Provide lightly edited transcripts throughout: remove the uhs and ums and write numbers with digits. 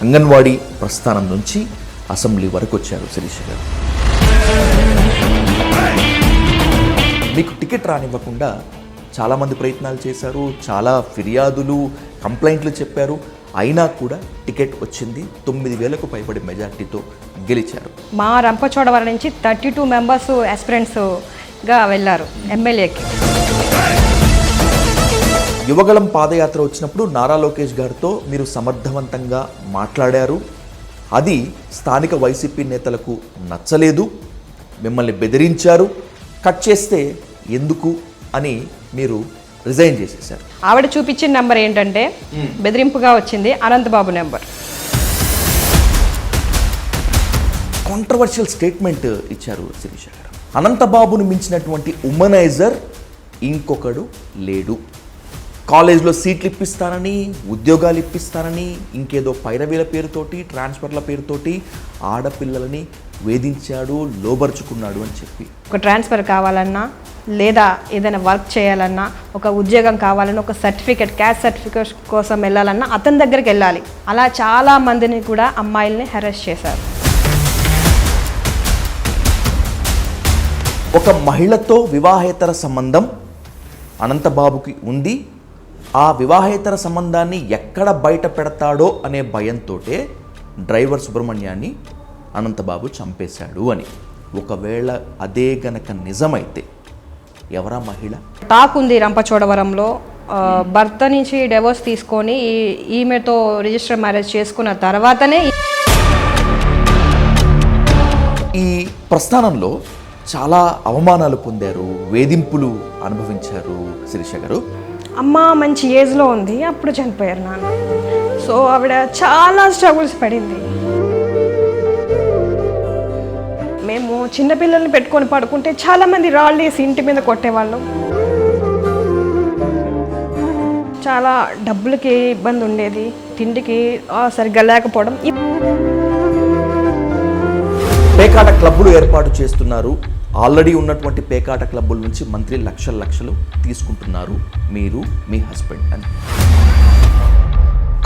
అంగన్వాడీ ప్రస్థానం నుంచి అసెంబ్లీ వరకు వచ్చారు శిరీష గారు. మీకు టికెట్ రానివ్వకుండా చాలామంది ప్రయత్నాలు చేశారు, చాలా ఫిర్యాదులు కంప్లైంట్లు చెప్పారు, అయినా కూడా టికెట్ వచ్చింది. 9,000కు పైబడి మెజార్టీతో గెలిచారు. మా రంపచోడవరం నుంచి 32 మెంబర్స్ ఆస్పిరెంట్స్గా వెళ్ళారు ఎమ్మెల్యేకి. యువగళం పాదయాత్ర వచ్చినప్పుడు నారా లోకేష్ గారితో మీరు సమర్థవంతంగా మాట్లాడారు. అది స్థానిక వైసీపీ నేతలకు నచ్చలేదు, మిమ్మల్ని బెదిరించారు. కట్ చేస్తే ఎందుకు అని మీరు రిజైన్ చేసేసారు. ఆవిడ చూపించిన నెంబర్ ఏంటంటే బెదిరింపుగా వచ్చింది అనంతబాబు నెంబర్. కాంట్రవర్షియల్ స్టేట్మెంట్ ఇచ్చారు శిరీష గారు. అనంతబాబును మించినటువంటి ఉమనైజర్ ఇంకొకడు లేడు. కాలేజ్లో సీట్లు ఇప్పిస్తానని, ఉద్యోగాలు ఇప్పిస్తానని, ఇంకేదో పైరవీల పేరుతోటి, ట్రాన్స్ఫర్ల పేరుతోటి ఆడపిల్లలని వేధించాడు, లోబరుచుకున్నాడు అని చెప్పి. ఒక ట్రాన్స్ఫర్ కావాలన్నా, లేదా ఏదైనా వర్క్ చేయాలన్నా, ఒక ఉద్యోగం కావాలన్నా, ఒక సర్టిఫికేట్, క్యాస్ట్ సర్టిఫికేట్ కోసం వెళ్ళాలన్నా అతని దగ్గరికి వెళ్ళాలి. అలా చాలా మందిని కూడా అమ్మాయిల్ని హెరాస్ చేశారు. ఒక మహిళతో వివాహేతర సంబంధం అనంతబాబుకి ఉంది. ఆ వివాహేతర సంబంధాన్ని ఎక్కడ బయట పెడతాడో అనే భయంతో డ్రైవర్ సుబ్రహ్మణ్యాన్ని అనంతబాబు చంపేశాడు అని. ఒకవేళ అదే గనక నిజమైతే ఎవరా మహిళ? టాక్ ఉంది రంపచోడవరంలో, భర్త నుంచి డివోర్స్ తీసుకొని ఈమెతో రిజిస్టర్ మ్యారేజ్ చేసుకున్న తర్వాతనే. ఈ ప్రస్థానంలో చాలా అవమానాలు పొందారు, వేధింపులు అనుభవించారు శిరీష గారు. అమ్మ మంచి ఏజ్లో ఉంది, అప్పుడు చనిపోయారు నాన్న. సో ఆవిడ చాలా స్ట్రగుల్స్ పడింది. మేము చిన్నపిల్లల్ని పెట్టుకొని పడుకుంటే చాలామంది రాళ్ళు వేసి ఇంటి మీద కొట్టేవాళ్ళం. చాలా డబ్బులకి ఇబ్బంది ఉండేది, తిండికి సరిగ్గా లేకపోవడం. పేకాట క్లబ్బులు ఏర్పాటు చేస్తున్నారు. ఆల్రెడీ ఉన్నటువంటి పేకాట క్లబ్బుల నుంచి మంత్రి లక్షలు తీసుకుంటున్నారు మీరు, మీ హస్బెండ్ అని.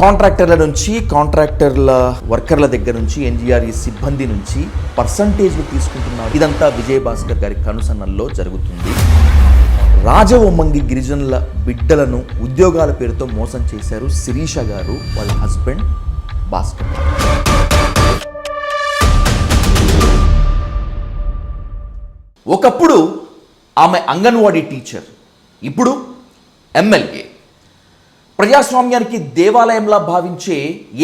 కాంట్రాక్టర్ల నుంచి, కాంట్రాక్టర్ల వర్కర్ల దగ్గర నుంచి, ఎన్జీఆర్ఈ సిబ్బంది నుంచి పర్సంటేజ్లు తీసుకుంటున్నారు. ఇదంతా విజయభాస్కర్ గారి కనుసన్నల్లో జరుగుతుంది. రాజవొమ్మంగి గిరిజనుల బిడ్డలను ఉద్యోగాల పేరుతో మోసం చేశారు శిరీష గారు, వాళ్ళ హస్బెండ్ భాస్కర్. ఒకప్పుడు ఆమె అంగన్వాడీ టీచర్, ఇప్పుడు ఎమ్మెల్యే. ప్రజాస్వామ్యానికి దేవాలయంలా భావించే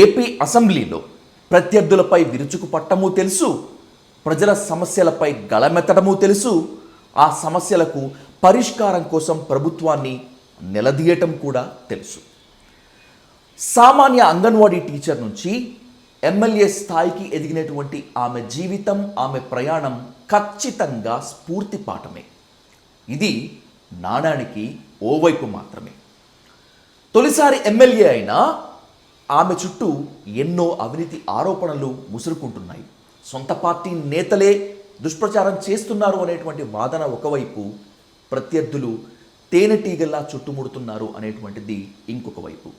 ఏపీ అసెంబ్లీలో ప్రత్యర్థులపై విరుచుకు పట్టము తెలుసు, ప్రజల సమస్యలపై గళమెత్తడము తెలుసు, ఆ సమస్యలకు పరిష్కారం కోసం ప్రభుత్వాన్ని నిలదీయటం కూడా తెలుసు. సామాన్య అంగన్వాడీ టీచర్ నుంచి ఎమ్మెల్యే స్థాయికి ఎదిగినటువంటి ఆమె జీవితం, ఆమె ప్రయాణం ఖచ్చితంగా స్ఫూర్తి పాఠమే. ఇది నాణానికి ఓవైపు మాత్రమే. తొలిసారి ఎమ్మెల్యే అయినా ఆమె చుట్టూ ఎన్నో అవినీతి ఆరోపణలు ముసురుకుంటున్నాయి. సొంత పార్టీ నేతలే దుష్ప్రచారం చేస్తున్నారు అనేటువంటి వాదన ఒకవైపు, ప్రత్యర్థులు తేనెటీగల్లా చుట్టుముడుతున్నారు అనేటువంటిది ఇంకొక వైపు.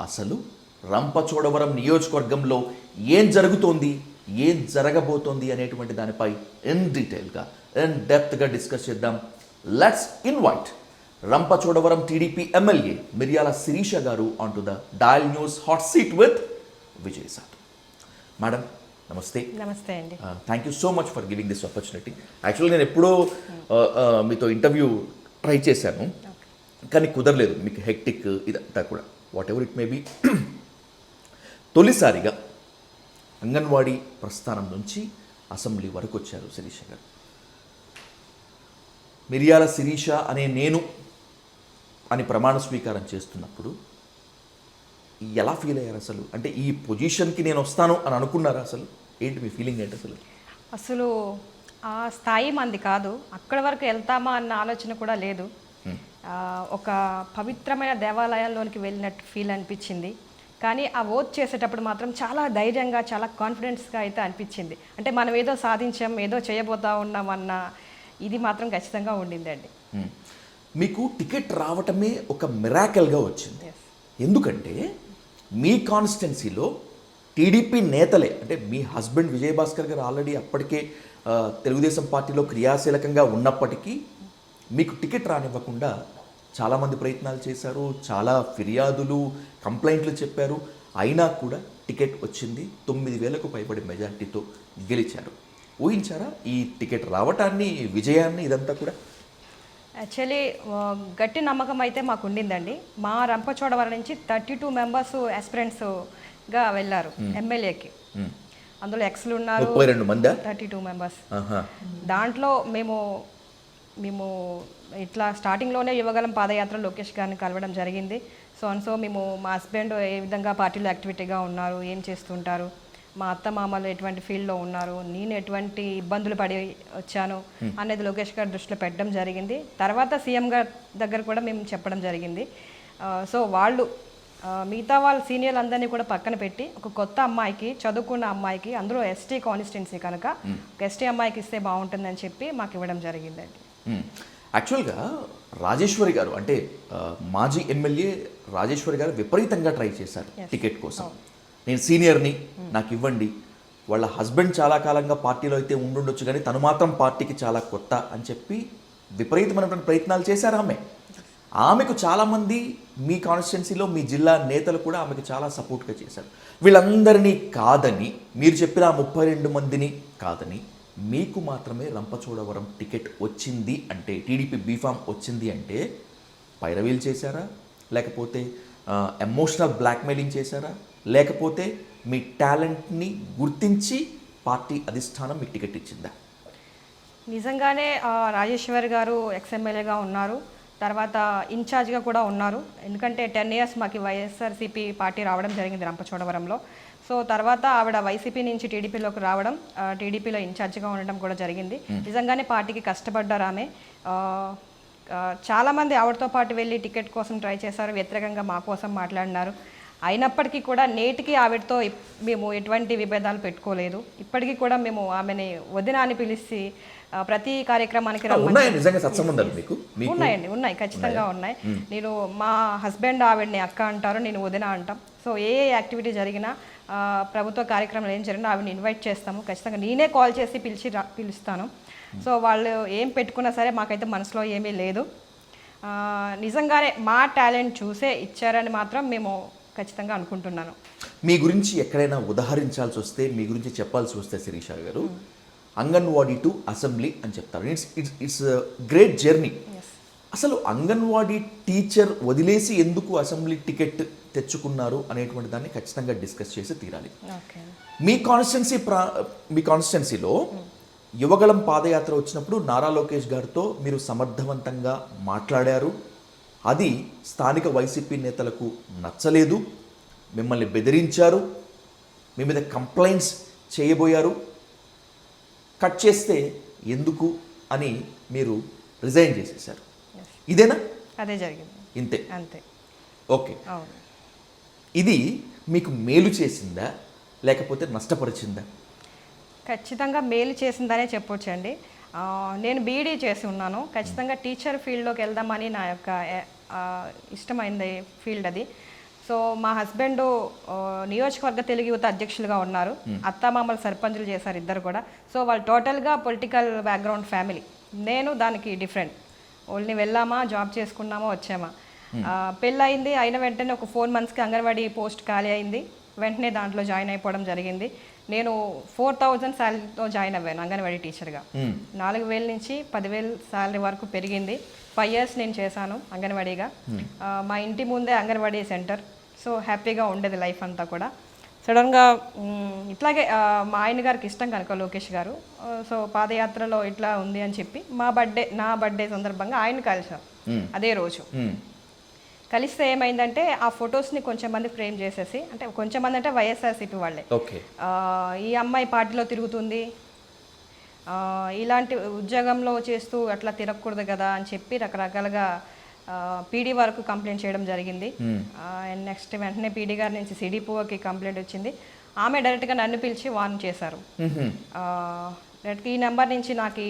అసలు రంపచోడవరం నియోజకవర్గంలో ఏం జరుగుతోంది, ఏం జరగబోతోంది అనేటువంటి దానిపై ఇన్ డీటెయిల్గా, ఇన్ డెప్త్గా డిస్కస్ చేద్దాం. Let's invite Rampachodavaram TDP MLA Miryala Sirisha garu on to the dial news hot seat with Vijay sir. Madam namaste. Namaste అండి. Thank you so much for giving this opportunity. Actually నేను ఎప్పుడో మీతో ఇంటర్వ్యూ ట్రై చేశాను, కానీ కుదరలేదు. మీకు హెక్టిక్ ఇదంతా కూడా, whatever it may be. తొలిసారిగా అంగన్వాడీ ప్రస్థానం నుంచి అసెంబ్లీ వరకు వచ్చారు శిరీష గారు. మిర్యాల శిరీష అనే నేను అని ప్రమాణ స్వీకారం చేస్తున్నప్పుడు ఎలా ఫీల్ అయ్యారు అసలు? అంటే ఈ పొజిషన్కి నేను వస్తాను అని అనుకున్నారా అసలు? ఏంటి మీ ఫీలింగ్ ఏంటి అసలు? అసలు ఆ స్థాయి మంది కాదు, అక్కడి వరకు వెళ్తామా అన్న ఆలోచన కూడా లేదు. ఒక పవిత్రమైన దేవాలయంలోనికి వెళ్ళినట్టు ఫీల్ అనిపించింది. కానీ ఆ ఓట్ చేసేటప్పుడు మాత్రం చాలా ధైర్యంగా, చాలా కాన్ఫిడెన్స్గా అయితే అనిపించింది. అంటే మనం ఏదో సాధించాం, ఏదో చేయబోతా ఉన్నాం అన్న ఇది మాత్రం ఖచ్చితంగా ఉండిందండి. మీకు టికెట్ రావటమే ఒక మిరాకల్గా వచ్చింది. ఎందుకంటే మీ కాన్స్టిట్యున్సీలో టీడీపీ నేతలే అంటే మీ హస్బెండ్ విజయభాస్కర్ గారు ఆల్రెడీ అప్పటికే తెలుగుదేశం పార్టీలో క్రియాశీలకంగా ఉన్నప్పటికీ మీకు టికెట్ రానివ్వకుండా చాలామంది ప్రయత్నాలు చేశారు, చాలా ఫిర్యాదులు కంప్లైంట్లు చెప్పారు, అయినా కూడా టికెట్ వచ్చింది. 9,000కు పైబడి మెజార్టీతో గెలిచారు. ఊహించారా ఈ టికెట్ రావటాన్ని, విజయాన్ని, ఇదంతా కూడా? యాక్చువల్లీ గట్టి నమ్మకం అయితే మాకు ఉండిందండి. మా రంపచోడవరం నుంచి 32 మెంబర్స్ ఆస్పిరెంట్స్గా వెళ్ళారు ఎమ్మెల్యేకి. అందులో ఎక్స్లు ఉన్నారు, 32 మందా? 32 మెంబర్స్. దాంట్లో మేము ఇట్లా స్టార్టింగ్లోనే యువగలం పాదయాత్ర లోకేష్ గారిని కలవడం జరిగింది. సో మేము మా హస్బెండ్ ఏ విధంగా పార్టీలో యాక్టివిటీగా ఉన్నారు, ఏం చేస్తుంటారు, మా అత్త మామలు ఎటువంటి ఫీల్డ్లో ఉన్నారు, నేను ఎటువంటి ఇబ్బందులు పడి వచ్చాను అనేది లోకేష్ గారి దృష్టిలో పెట్టడం జరిగింది. తర్వాత సీఎం గారి దగ్గర కూడా మేము చెప్పడం జరిగింది. సో వాళ్ళు మిగతా వాళ్ళ సీనియర్లు అందరినీ కూడా పక్కన పెట్టి ఒక కొత్త అమ్మాయికి, చదువుకున్న అమ్మాయికి, అందులో ఎస్టీ కాన్స్టిట్యున్సీ కనుక ఒక ఎస్టీ అమ్మాయికి ఇస్తే బాగుంటుందని చెప్పి మాకు ఇవ్వడం జరిగిందండి. యాక్చువల్గా రాజేశ్వరి గారు అంటే మాజీ ఎమ్మెల్యే రాజేశ్వరి గారు విపరీతంగా ట్రై చేశారు టికెట్ కోసం. నేను సీనియర్ని, నాకు ఇవ్వండి. వాళ్ళ హస్బెండ్ చాలా కాలంగా పార్టీలో అయితే ఉండుండొచ్చు, కానీ తను మాత్రం పార్టీకి చాలా కొత్త అని చెప్పి విపరీతమైనటువంటి ప్రయత్నాలు చేశారు ఆమెకు చాలామంది మీ కాన్స్టిట్యున్సీలో మీ జిల్లా నేతలు కూడా ఆమెకు చాలా సపోర్ట్గా చేశారు. వీళ్ళందరినీ కాదని, మీరు చెప్పిన 32 మందిని కాదని, మీకు మాత్రమే రంపచోడవరం టికెట్ వచ్చింది అంటే, టీడీపీ బీఫామ్ వచ్చింది అంటే పైరవీలు చేశారా, లేకపోతే ఎమోషనల్ బ్లాక్మెయిలింగ్ చేశారా, లేకపోతే మీ టాలెంట్ని గుర్తించి పార్టీ అధిష్టానం మీకు టికెట్ ఇచ్చిందా? నిజంగానే రాజేశ్వరి గారు ఎక్స్ఎమ్మెల్యేగా ఉన్నారు, తర్వాత ఇన్ఛార్జ్గా కూడా ఉన్నారు. ఎందుకంటే 10 years మాకు వైఎస్ఆర్సీపీ పార్టీ రావడం జరిగింది రంపచోడవరంలో. సో తర్వాత ఆవిడ వైసీపీ నుంచి టీడీపీలోకి రావడం, టీడీపీలో ఇన్ఛార్జ్గా ఉండడం కూడా జరిగింది. నిజంగానే పార్టీకి కష్టపడ్డారు ఆమె. చాలామంది ఆవిడతో పాటు వెళ్ళి టికెట్ కోసం ట్రై చేశారు, వ్యతిరేకంగా మా కోసం మాట్లాడినారు. అయినప్పటికీ కూడా నేటికి ఆవిడతో మేము ఎటువంటి విభేదాలు పెట్టుకోలేదు. ఇప్పటికీ కూడా మేము ఆమెని వదిన అని పిలిచి ప్రతి కార్యక్రమానికి ఉన్నాయి, ఖచ్చితంగా ఉన్నాయి. నేను మా హస్బెండ్ ఆవిడని అక్క అంటారు, నేను వదిన అంటాం. సో ఏ యాక్టివిటీ జరిగినా, ప్రభుత్వ కార్యక్రమాలు ఏం జరిగినా ఆవిడని ఇన్వైట్ చేస్తాము. ఖచ్చితంగా నేనే కాల్ చేసి పిలుస్తాను. సో వాళ్ళు ఏం పెట్టుకున్నా సరే మాకైతే మనసులో ఏమీ లేదు. నిజంగానే మా టాలెంట్ చూసే ఇచ్చారని మాత్రం మేము ఖచ్చితంగా అనుకుంటున్నాను. మీ గురించి ఎక్కడైనా ఉదాహరించాల్సి వస్తే, మీ గురించి చెప్పాల్సి వస్తే శిరీష గారు, అంగన్వాడీ టు అసెంబ్లీ అని చెప్తారు. It's great journey. అసలు అంగన్వాడీ టీచర్ వదిలేసి ఎందుకు అసెంబ్లీ టికెట్ తెచ్చుకున్నారు అనేటువంటి దాన్ని ఖచ్చితంగా డిస్కస్ చేసి తీరాలి. మీ కాన్స్టిట్యున్సీలో యువగళం పాదయాత్ర వచ్చినప్పుడు నారా లోకేష్ గారితో మీరు సమర్థవంతంగా మాట్లాడారు. అది స్థానిక వైసీపీ నేతలకు నచ్చలేదు, మిమ్మల్ని బెదిరించారు, మీ మీద కంప్లైంట్స్ చేయబోయారు. కట్ చేస్తే ఎందుకు అని మీరు రిజైన్ చేసేసారు. ఇదేనా? అదే జరిగింది. ఇంతే? అంతే. ఓకే. ఇది మీకు మేలు చేసిందా లేకపోతే నష్టపరిచిందా? ఖచ్చితంగా మేలు చేసిందనే చెప్పొచ్చండి. నేను బీఈడీ చేసి ఉన్నాను. ఖచ్చితంగా టీచర్ ఫీల్డ్లోకి వెళ్దామని నా యొక్క ఇష్టమైంది ఫీల్డ్ అది. సో మా హస్బెండ్ నియోజకవర్గ తెలుగు యువత అధ్యక్షులుగా ఉన్నారు, అత్తామామలు సర్పంచులు చేశారు ఇద్దరు కూడా. సో వాళ్ళు టోటల్గా పొలిటికల్ బ్యాక్గ్రౌండ్ ఫ్యామిలీ. నేను దానికి డిఫరెంట్. ఓన్లీ వెళ్ళామా, జాబ్ చేసుకున్నామా, వచ్చామా. పెళ్ళయింది, అయిన వెంటనే ఒక 4 monthsకి అంగన్వాడీ పోస్ట్ ఖాళీ అయింది. వెంటనే దాంట్లో జాయిన్ అయిపోవడం జరిగింది. నేను 4,000 శాలరీతో జాయిన్ అవ్వాను అంగన్వాడీ టీచర్గా. 4,000 నుంచి 10,000 శాలరీ వరకు పెరిగింది. 5 years నేను చేశాను అంగన్వాడీగా. మా ఇంటి ముందే అంగన్వాడీ సెంటర్. సో హ్యాపీగా ఉండేది లైఫ్ అంతా కూడా. సడన్గా ఇట్లాగే మా ఆయన గారికి ఇష్టం కనుక లోకేష్ గారు, సో పాదయాత్రలో ఇట్లా ఉంది అని చెప్పి నా బర్త్డే సందర్భంగా ఆయన కలిసాం అదే రోజు. కలిస్తే ఏమైందంటే ఆ ఫొటోస్ని కొంచెం మంది ఫ్రేమ్ చేసేసి, అంటే కొంచెం మంది అంటే వైఎస్ఆర్సీపీ వాళ్ళే, ఈ అమ్మాయి పార్టీలో తిరుగుతుంది, ఇలాంటి ఉద్యోగంలో చేస్తూ అట్లా తిరగకూడదు కదా అని చెప్పి రకరకాలుగా పీడీ వరకు కంప్లైంట్ చేయడం జరిగింది. అండ్ నెక్స్ట్ వెంటనే పీడీ గారి నుంచి సిడిపోకి కంప్లైంట్ వచ్చింది. ఆమె డైరెక్ట్గా నన్ను పిలిచి వార్న్ చేశారు. డైరెక్ట్గా ఈ నెంబర్ నుంచి నాకు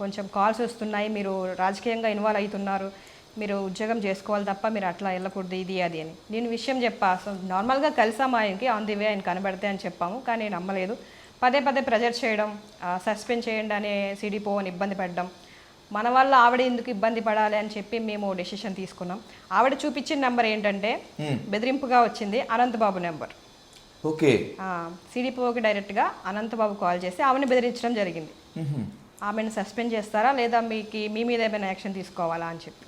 కొంచెం కాల్స్ వస్తున్నాయి, మీరు రాజకీయంగా ఇన్వాల్వ్ అవుతున్నారు, మీరు ఉద్యోగం చేసుకోవాలి తప్ప మీరు అట్లా వెళ్ళకూడదు ఇది అది అని. నేను విషయం చెప్పా, సో నార్మల్గా కలిసాము ఆయనకి, ఆన్ ది వే ఆయన కనబడితే అని చెప్పాము, కానీ నమ్మలేదు. పదే పదే ప్రెజర్ చేయడం, సస్పెండ్ చేయండి అనే సిడిపో అని ఇబ్బంది పెట్టడం, మన వల్ల ఆవిడ ఎందుకు ఇబ్బంది పడాలి అని చెప్పి మేము డెసిషన్ తీసుకున్నాం. ఆవిడ చూపించిన నెంబర్ ఏంటంటే బెదిరింపుగా వచ్చింది అనంతబాబు నెంబర్. ఓకే. సిడిపోకి డైరెక్ట్గా అనంతబాబు కాల్ చేసి ఆమెను బెదిరించడం జరిగింది. ఆమెను సస్పెండ్ చేస్తారా లేదా మీ మీద ఏమైనా యాక్షన్ తీసుకోవాలా అని చెప్పి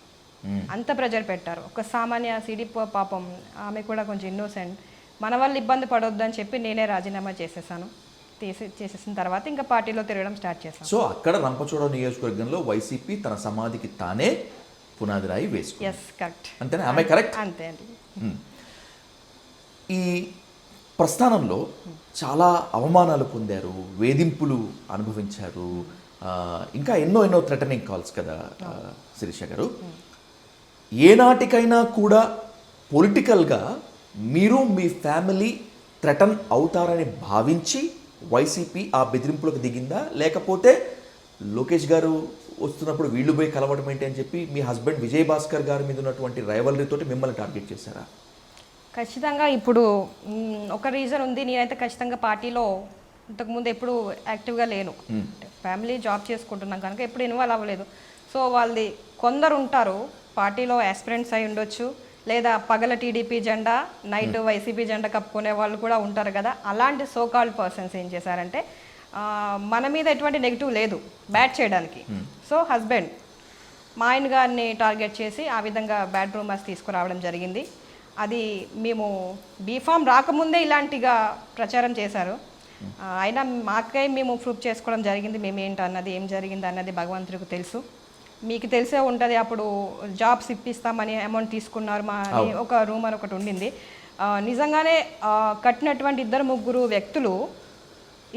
అంత ప్రెజర్ పెట్టారు. ఒక సామాన్య సిడిపో పాపం, ఆమె కూడా కొంచెం ఇన్నోసెంట్, మన వల్ల ఇబ్బంది పడొద్దు అని చెప్పి నేనే రాజీనామా చేసేసాను. చేసేసిన తర్వాత ఇంకా పార్టీలో తిరగడం స్టార్ట్ చేశాను. సో అక్కడ రంపచోడవరం నియోజకవర్గంలో వైసీపీ తన సమాధికి తానే పునాది రాయి వేసుకుంది. Yes, correct. అంతేనా? ఆమె కరెక్ట్? అంతే అండి. ఈ ప్రస్థానంలో చాలా అవమానాలు పొందారు, వేధింపులు అనుభవించారు, ఇంకా ఎన్నో థ్రెటనింగ్ కాల్స్ కదా శిరీష గారు. ఏనాటికైనా కూడా పొలిటికల్గా మీరు మీ ఫ్యామిలీ థ్రెటన్ అవుతారని భావించి వైసీపీ ఆ బెదిరింపులకు దిగిందా, లేకపోతే లోకేష్ గారు వస్తున్నప్పుడు వీళ్ళు పోయి కలవడం ఏంటి అని చెప్పి మీ హస్బెండ్ విజయ్ భాస్కర్ గారి మీద ఉన్నటువంటి రైవలరీతోటి మిమ్మల్ని టార్గెట్ చేశారా? ఖచ్చితంగా ఇప్పుడు ఒక రీజన్ ఉంది. నేనైతే ఖచ్చితంగా పార్టీలో ఇంతకుముందు ఎప్పుడు యాక్టివ్గా లేను, ఫ్యామిలీ జాబ్ చేసుకుంటున్నాం కనుక ఎప్పుడు ఇన్వాల్వ్ అవ్వలేదు. సో వాళ్ళది కొందరు ఉంటారు పార్టీలో యాస్పిరెంట్స్ అయి ఉండొచ్చు, లేదా పగల టీడీపీ జెండా నైట్ వైసీపీ జెండా కప్పుకునే వాళ్ళు కూడా ఉంటారు కదా. అలాంటి సోకాల్డ్ పర్సన్స్ ఏం చేశారంటే మన మీద ఎటువంటి నెగిటివ్ లేదు బ్యాడ్ చేయడానికి. సో హస్బెండ్ మా ఆయన గారిని టార్గెట్ చేసి ఆ విధంగా బ్యాడ్ రూమర్స్ తీసుకురావడం జరిగింది. అది మేము బీఫామ్ రాకముందే ఇలాంటిగా ప్రచారం చేశారు. అయినా మాకై మేము ప్రూఫ్ చేసుకోవడం జరిగింది, మేము ఏంటన్నది, ఏం జరిగింది అన్నది భగవంతుడికి తెలుసు. మీకు తెలిసే ఉంటుంది, అప్పుడు జాబ్స్ ఇప్పిస్తామని అమౌంట్ తీసుకున్నారు మా ఒక రూమర్ ఒకటి ఉండింది. నిజంగానే కట్టినటువంటి 2-3 వ్యక్తులు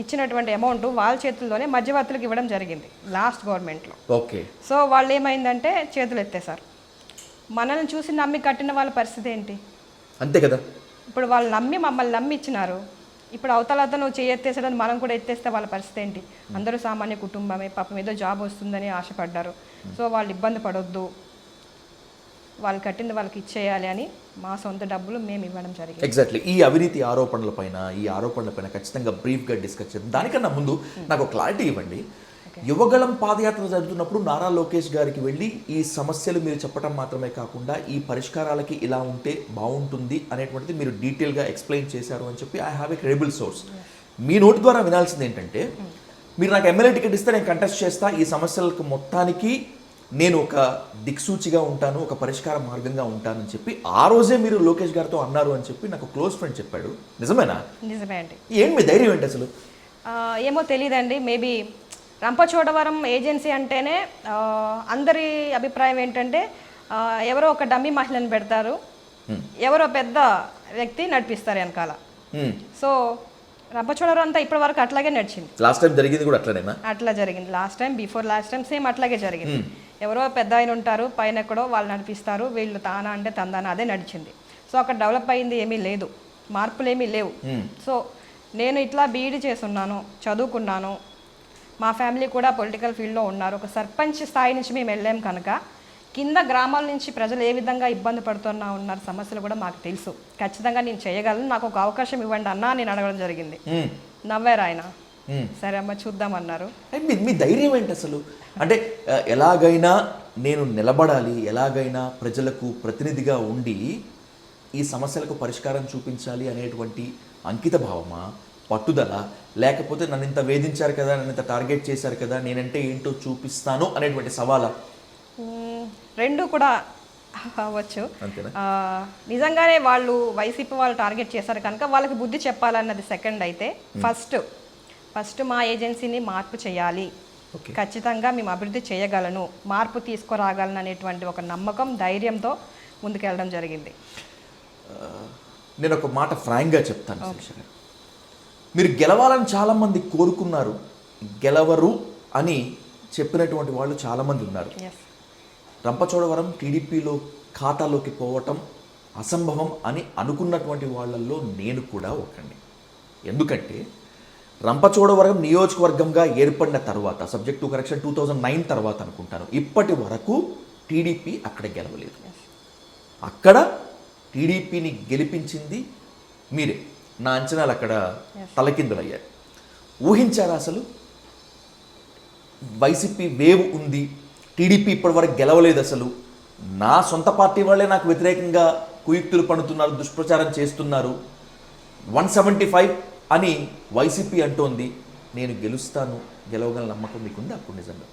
ఇచ్చినటువంటి అమౌంట్ వాళ్ళ చేతుల్లోనే మధ్యవర్తులకు ఇవ్వడం జరిగింది లాస్ట్ గవర్నమెంట్లో. ఓకే. సో వాళ్ళు ఏమైందంటే చేతులు ఎత్తేసారు. మనల్ని చూసి నమ్మి కట్టిన వాళ్ళ పరిస్థితి ఏంటి? అంతే కదా. ఇప్పుడు వాళ్ళు మమ్మల్ని నమ్మి ఇచ్చినారు. ఇప్పుడు అవతలతను చేయెత్తేసడం మనం కూడా ఎత్తేస్తే వాళ్ళ పరిస్థితి ఏంటి? అందరూ సామాన్య కుటుంబమే, పాపం ఏదో జాబ్ వస్తుందని ఆశపడ్డారు. సో వాళ్ళు ఇబ్బంది పడొద్దు, వాళ్ళు కట్టింది వాళ్ళకి ఇచ్చేయాలి అని మా సొంత డబ్బులు మేము ఇవ్వడం జరిగింది. ఎగ్జాక్ట్లీ. ఈ అవినీతి ఆరోపణలపైన ఖచ్చితంగా బ్రీఫ్గా డిస్కస్ చేద్దాం. దానికన్నా ముందు నాకు క్లారిటీ ఇవ్వండి. యువగళం పాదయాత్ర జరుగుతున్నప్పుడు నారా లోకేష్ గారికి వెళ్ళి ఈ సమస్యలు మీరు చెప్పడం మాత్రమే కాకుండా ఈ పరిష్కారాలకి ఇలా ఉంటే బాగుంటుంది అనేటువంటిది మీరు డీటెయిల్గా ఎక్స్ప్లెయిన్ చేశారు అని చెప్పి I have a credible source. మీ నోటి ద్వారా వినాల్సింది ఏంటంటే, మీరు నాకు ఎమ్మెల్యే టికెట్ ఇస్తే నేను కంటెస్ట్ చేస్తా, ఈ సమస్యలకు మొత్తానికి నేను ఒక దిక్సూచిగా ఉంటాను, ఒక పరిష్కార మార్గంగా ఉంటానని చెప్పి ఆ రోజే మీరు లోకేష్ గారితో అన్నారు అని చెప్పి నాకు క్లోజ్ ఫ్రెండ్ చెప్పాడు. నిజమేనా? నిజమే అండి. ఏం మీ ధైర్యం ఏంటి అసలు? ఏమో తెలియదండి. మేబీ రంపచోడవరం ఏజెన్సీ అంటేనే అందరి అభిప్రాయం ఏంటంటే ఎవరో ఒక డమ్మీ మహిళను పెడతారు, ఎవరో పెద్ద వ్యక్తి నడిపిస్తారు వెనకాల. సో రంపచోడవరం అంతా ఇప్పటి వరకు అట్లాగే నడిచింది. లాస్ట్ టైం జరిగింది కూడా అట్లనేనా? అట్లా జరిగింది. లాస్ట్ టైం సేమ్ అట్లాగే జరిగింది. ఎవరో పెద్ద ఆయన ఉంటారు, పైన ఎక్కడో వాళ్ళు నడిపిస్తారు, వీళ్ళు తానా అంటే తందానా, అదే నడిచింది. సో అక్కడ డెవలప్ అయింది ఏమీ లేదు, మార్పులు ఏమీ లేవు. సో నేను ఇట్లా బీఈడీ చేస్తున్నాను, చదువుకున్నాను, మా ఫ్యామిలీ కూడా పొలిటికల్ ఫీల్డ్లో ఉన్నారు. ఒక సర్పంచ్ స్థాయి నుంచి మేము వెళ్ళాం కనుక కింద గ్రామాల నుంచి ప్రజలు ఏ విధంగా ఇబ్బంది పడుతున్నా ఉన్నారు, సమస్యలు కూడా మాకు తెలుసు. ఖచ్చితంగా నేను చేయగలను, నాకు ఒక అవకాశం ఇవ్వండి అన్నా నేను అడగడం జరిగింది. నవ్వారు ఆయన. సరే అమ్మ చూద్దామన్నారు. మీ ధైర్యం ఏంటి అసలు? అంటే ఎలాగైనా నేను నిలబడాలి, ఎలాగైనా ప్రజలకు ప్రతినిధిగా ఉండి ఈ సమస్యలకు పరిష్కారం చూపించాలి అనేటువంటి అంకిత భావమా, పట్టుదల, లేకపోతే నన్ను ఇంత వేధించారు కదా, నన్ను ఇంత టార్గెట్ చేశారు కదా, నేనంటే ఏంటో చూపిస్తాను అనేటువంటి సవాలా? రెండు కూడా అవ్వచ్చు. నిజంగానే వాళ్ళు వైసీపీ వాళ్ళు టార్గెట్ చేశారు కనుక వాళ్ళకి బుద్ధి చెప్పాలన్నది సెకండ్. అయితే ఫస్ట్ మా ఏజెన్సీని మార్పు చేయాలి, ఖచ్చితంగా మేము అభివృద్ధి చేయగలను, మార్పు తీసుకురాగలను అనేటువంటి ఒక నమ్మకం, ధైర్యంతో ముందుకెళ్ళడం జరిగింది. నేను ఒక మాట ఫ్రాంక్గా చెప్తాను, మీరు గెలవాలని చాలామంది కోరుకున్నారు, గెలవరు అని చెప్పినటువంటి వాళ్ళు చాలామంది ఉన్నారు. రంపచోడవరం టీడీపీలో ఖాతాలోకి పోవటం అసంభవం అని అనుకున్నటువంటి వాళ్ళల్లో నేను కూడా ఒకండి. ఎందుకంటే రంపచోడవరం నియోజకవర్గంగా ఏర్పడిన తర్వాత, సబ్జెక్ట్ టు కరెక్షన్ 2009 తర్వాత అనుకుంటాను, ఇప్పటి వరకు టీడీపీ అక్కడ గెలవలేదు. అక్కడ టీడీపీని గెలిపించింది మీరే. నా అంచనాలు అక్కడ తలకిందులయ్యాయి. ఊహించారా అసలు వైసీపీ వేవ్ ఉంది, టీడీపీ ఇప్పటివరకు గెలవలేదు, అసలు నా సొంత పార్టీ వాళ్ళే నాకు వ్యతిరేకంగా కుయుక్తులు పన్నుతున్నారు, దుష్ప్రచారం చేస్తున్నారు, 175 అని వైసీపీ అంటోంది, నేను గెలుస్తాను, గెలవగల నమ్మకం మీకుంది అప్పుడు నిజంగా?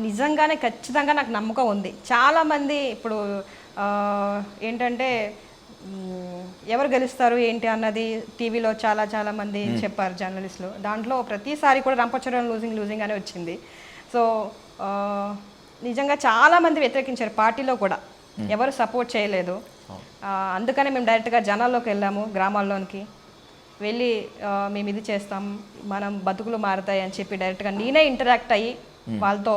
నిజంగానే ఖచ్చితంగా నాకు నమ్మకం ఉంది. చాలామంది ఇప్పుడు ఏంటంటే ఎవరు గెలుస్తారు ఏంటి అన్నది టీవీలో చాలా మంది చెప్పారు జర్నలిస్టులు. దాంట్లో ప్రతిసారి కూడా రంపచోడవరం లూజింగ్ అనే వచ్చింది. సో నిజంగా చాలామంది వ్యతిరేకించారు, పార్టీలో కూడా ఎవరు సపోర్ట్ చేయలేదు. అందుకనే మేము డైరెక్ట్గా జనాల్లోకి వెళ్ళాము, గ్రామాల్లోనికి వెళ్ళి మేము ఇది చేస్తాం, మనం బతుకులు మారుతాయి అని చెప్పి డైరెక్ట్గా నేనే ఇంటరాక్ట్ అయ్యి వాళ్ళతో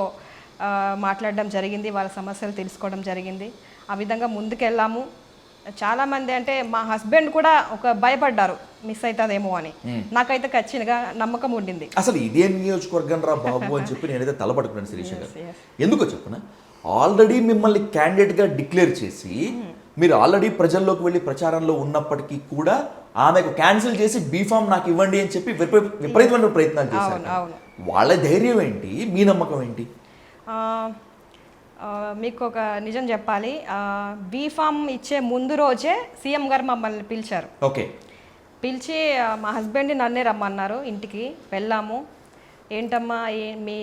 మాట్లాడడం జరిగింది, వాళ్ళ సమస్యలు తెలుసుకోవడం జరిగింది. ఆ విధంగా ముందుకెళ్ళాము. చాలామంది అంటే మా హస్బెండ్ కూడా ఒక భయపడ్డారు మిస్ అవుతుందేమో అని. నాకైతే ఖచ్చితంగా నమ్మకం ఉండింది. అసలు ఇదే నియోజకవర్గం రా బాబు అని చెప్పి నేనైతే తలపడుకున్నాను శిరీష గారు. ఎందుకో చెప్పనా, ఆల్రెడీ మిమ్మల్ని క్యాండిడేట్గా డిక్లేర్ చేసి మీరు ఆల్రెడీ ప్రజల్లోకి వెళ్ళి ప్రచారంలో ఉన్నప్పటికీ కూడా ఆమెకు క్యాన్సిల్ చేసి బీఫామ్ నాకు ఇవ్వండి అని చెప్పి విపరీతమైన ప్రయత్నాలు చేశారు. వాళ్ళ ధైర్యం ఏంటి, మీ నమ్మకం ఏంటి? మీకు ఒక నిజం చెప్పాలి, బీఫామ్ ఇచ్చే ముందు రోజే సీఎం గారు మమ్మల్ని పిలిచారు. ఓకే, పిలిచి మా హస్బెండ్ని నన్నే రమ్మన్నారు, ఇంటికి వెళ్ళాము. ఏంటమ్మా మీ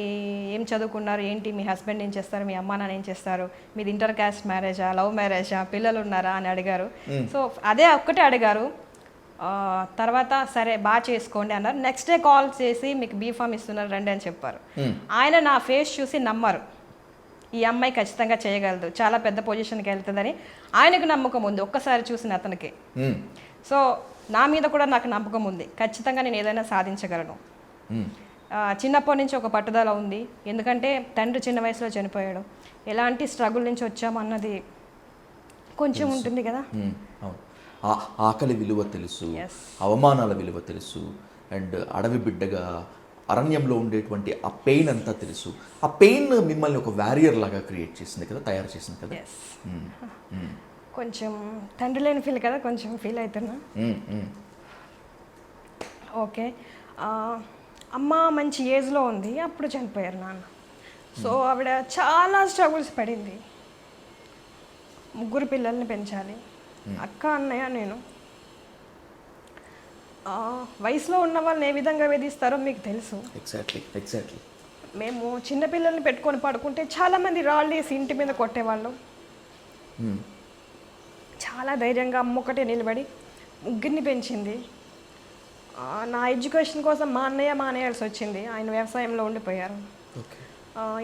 ఏం చదువుకున్నారు, ఏంటి మీ హస్బెండ్ ఏం చేస్తారు, మీ అమ్మ నాన్న ఏం చేస్తారు, మీది ఇంటర్ క్యాస్ట్ మ్యారేజా, లవ్ మ్యారేజా, పిల్లలు ఉన్నారా అని అడిగారు. సో అదే ఒక్కటే అడిగారు. తర్వాత సరే బాగా చేసుకోండి అన్నారు. నెక్స్ట్ డే కాల్ చేసి మీకు బీఫామ్ ఇస్తున్నారు రండి అని చెప్పారు. ఆయన నా ఫేస్ చూసి నమ్మరు, ఈ అమ్మాయి ఖచ్చితంగా చేయగలదు, చాలా పెద్ద పొజిషన్కి వెళ్తుందని ఆయనకు నమ్మకం ఉంది ఒక్కసారి చూసిన అతనికి. సో నా మీద కూడా నాకు నమ్మకం ఉంది, ఖచ్చితంగా నేను ఏదైనా సాధించగలను. చిన్నప్పటి నుంచి ఒక పట్టుదల ఉంది, ఎందుకంటే తండ్రి చిన్న వయసులో చనిపోయాడు, ఎలాంటి స్ట్రగుల్ నుంచి వచ్చామన్నది కొంచెం ఉంటుంది కదా. ఆకలి విలువ తెలుసు, అవమానాల విలువ తెలుసు, అండ్ అడవి బిడ్డగా అరణ్యంలో ఉండేటువంటి ఆ పెయిన్ అంతా తెలుసు. ఆ పెయిన్ మిమ్మల్ని ఒక వారియర్ లాగా క్రియేట్ చేసింది కదా, తయారు చేసింది కదా. కొంచెం తండ్రి లేని ఫీల్ కదా, కొంచెం ఫీల్ అవుతున్నా. ఓకే, అమ్మ మంచి ఏజ్లో ఉంది, అప్పుడు చనిపోయారు నాన్న. సో ఆవిడ చాలా స్ట్రగుల్స్ పడింది, 3 పిల్లల్ని పెంచాలి, అక్క అన్నయ్య నేను. వయసులో ఉన్న వాళ్ళని ఏ విధంగా వేధిస్తారో మీకు తెలుసు. ఎగ్జాక్ట్లీ. మేము చిన్నపిల్లల్ని పెట్టుకొని పడుకుంటే చాలామంది రాళ్ళు వేసి ఇంటి మీద కొట్టేవాళ్ళు. చాలా ధైర్యంగా అమ్మ ఒకటే నిలబడి 3 పెంచింది. నా ఎడ్యుకేషన్ కోసం మా అన్నయ్య మానేయాల్సి వచ్చింది, ఆయన వ్యవసాయంలో ఉండిపోయారు.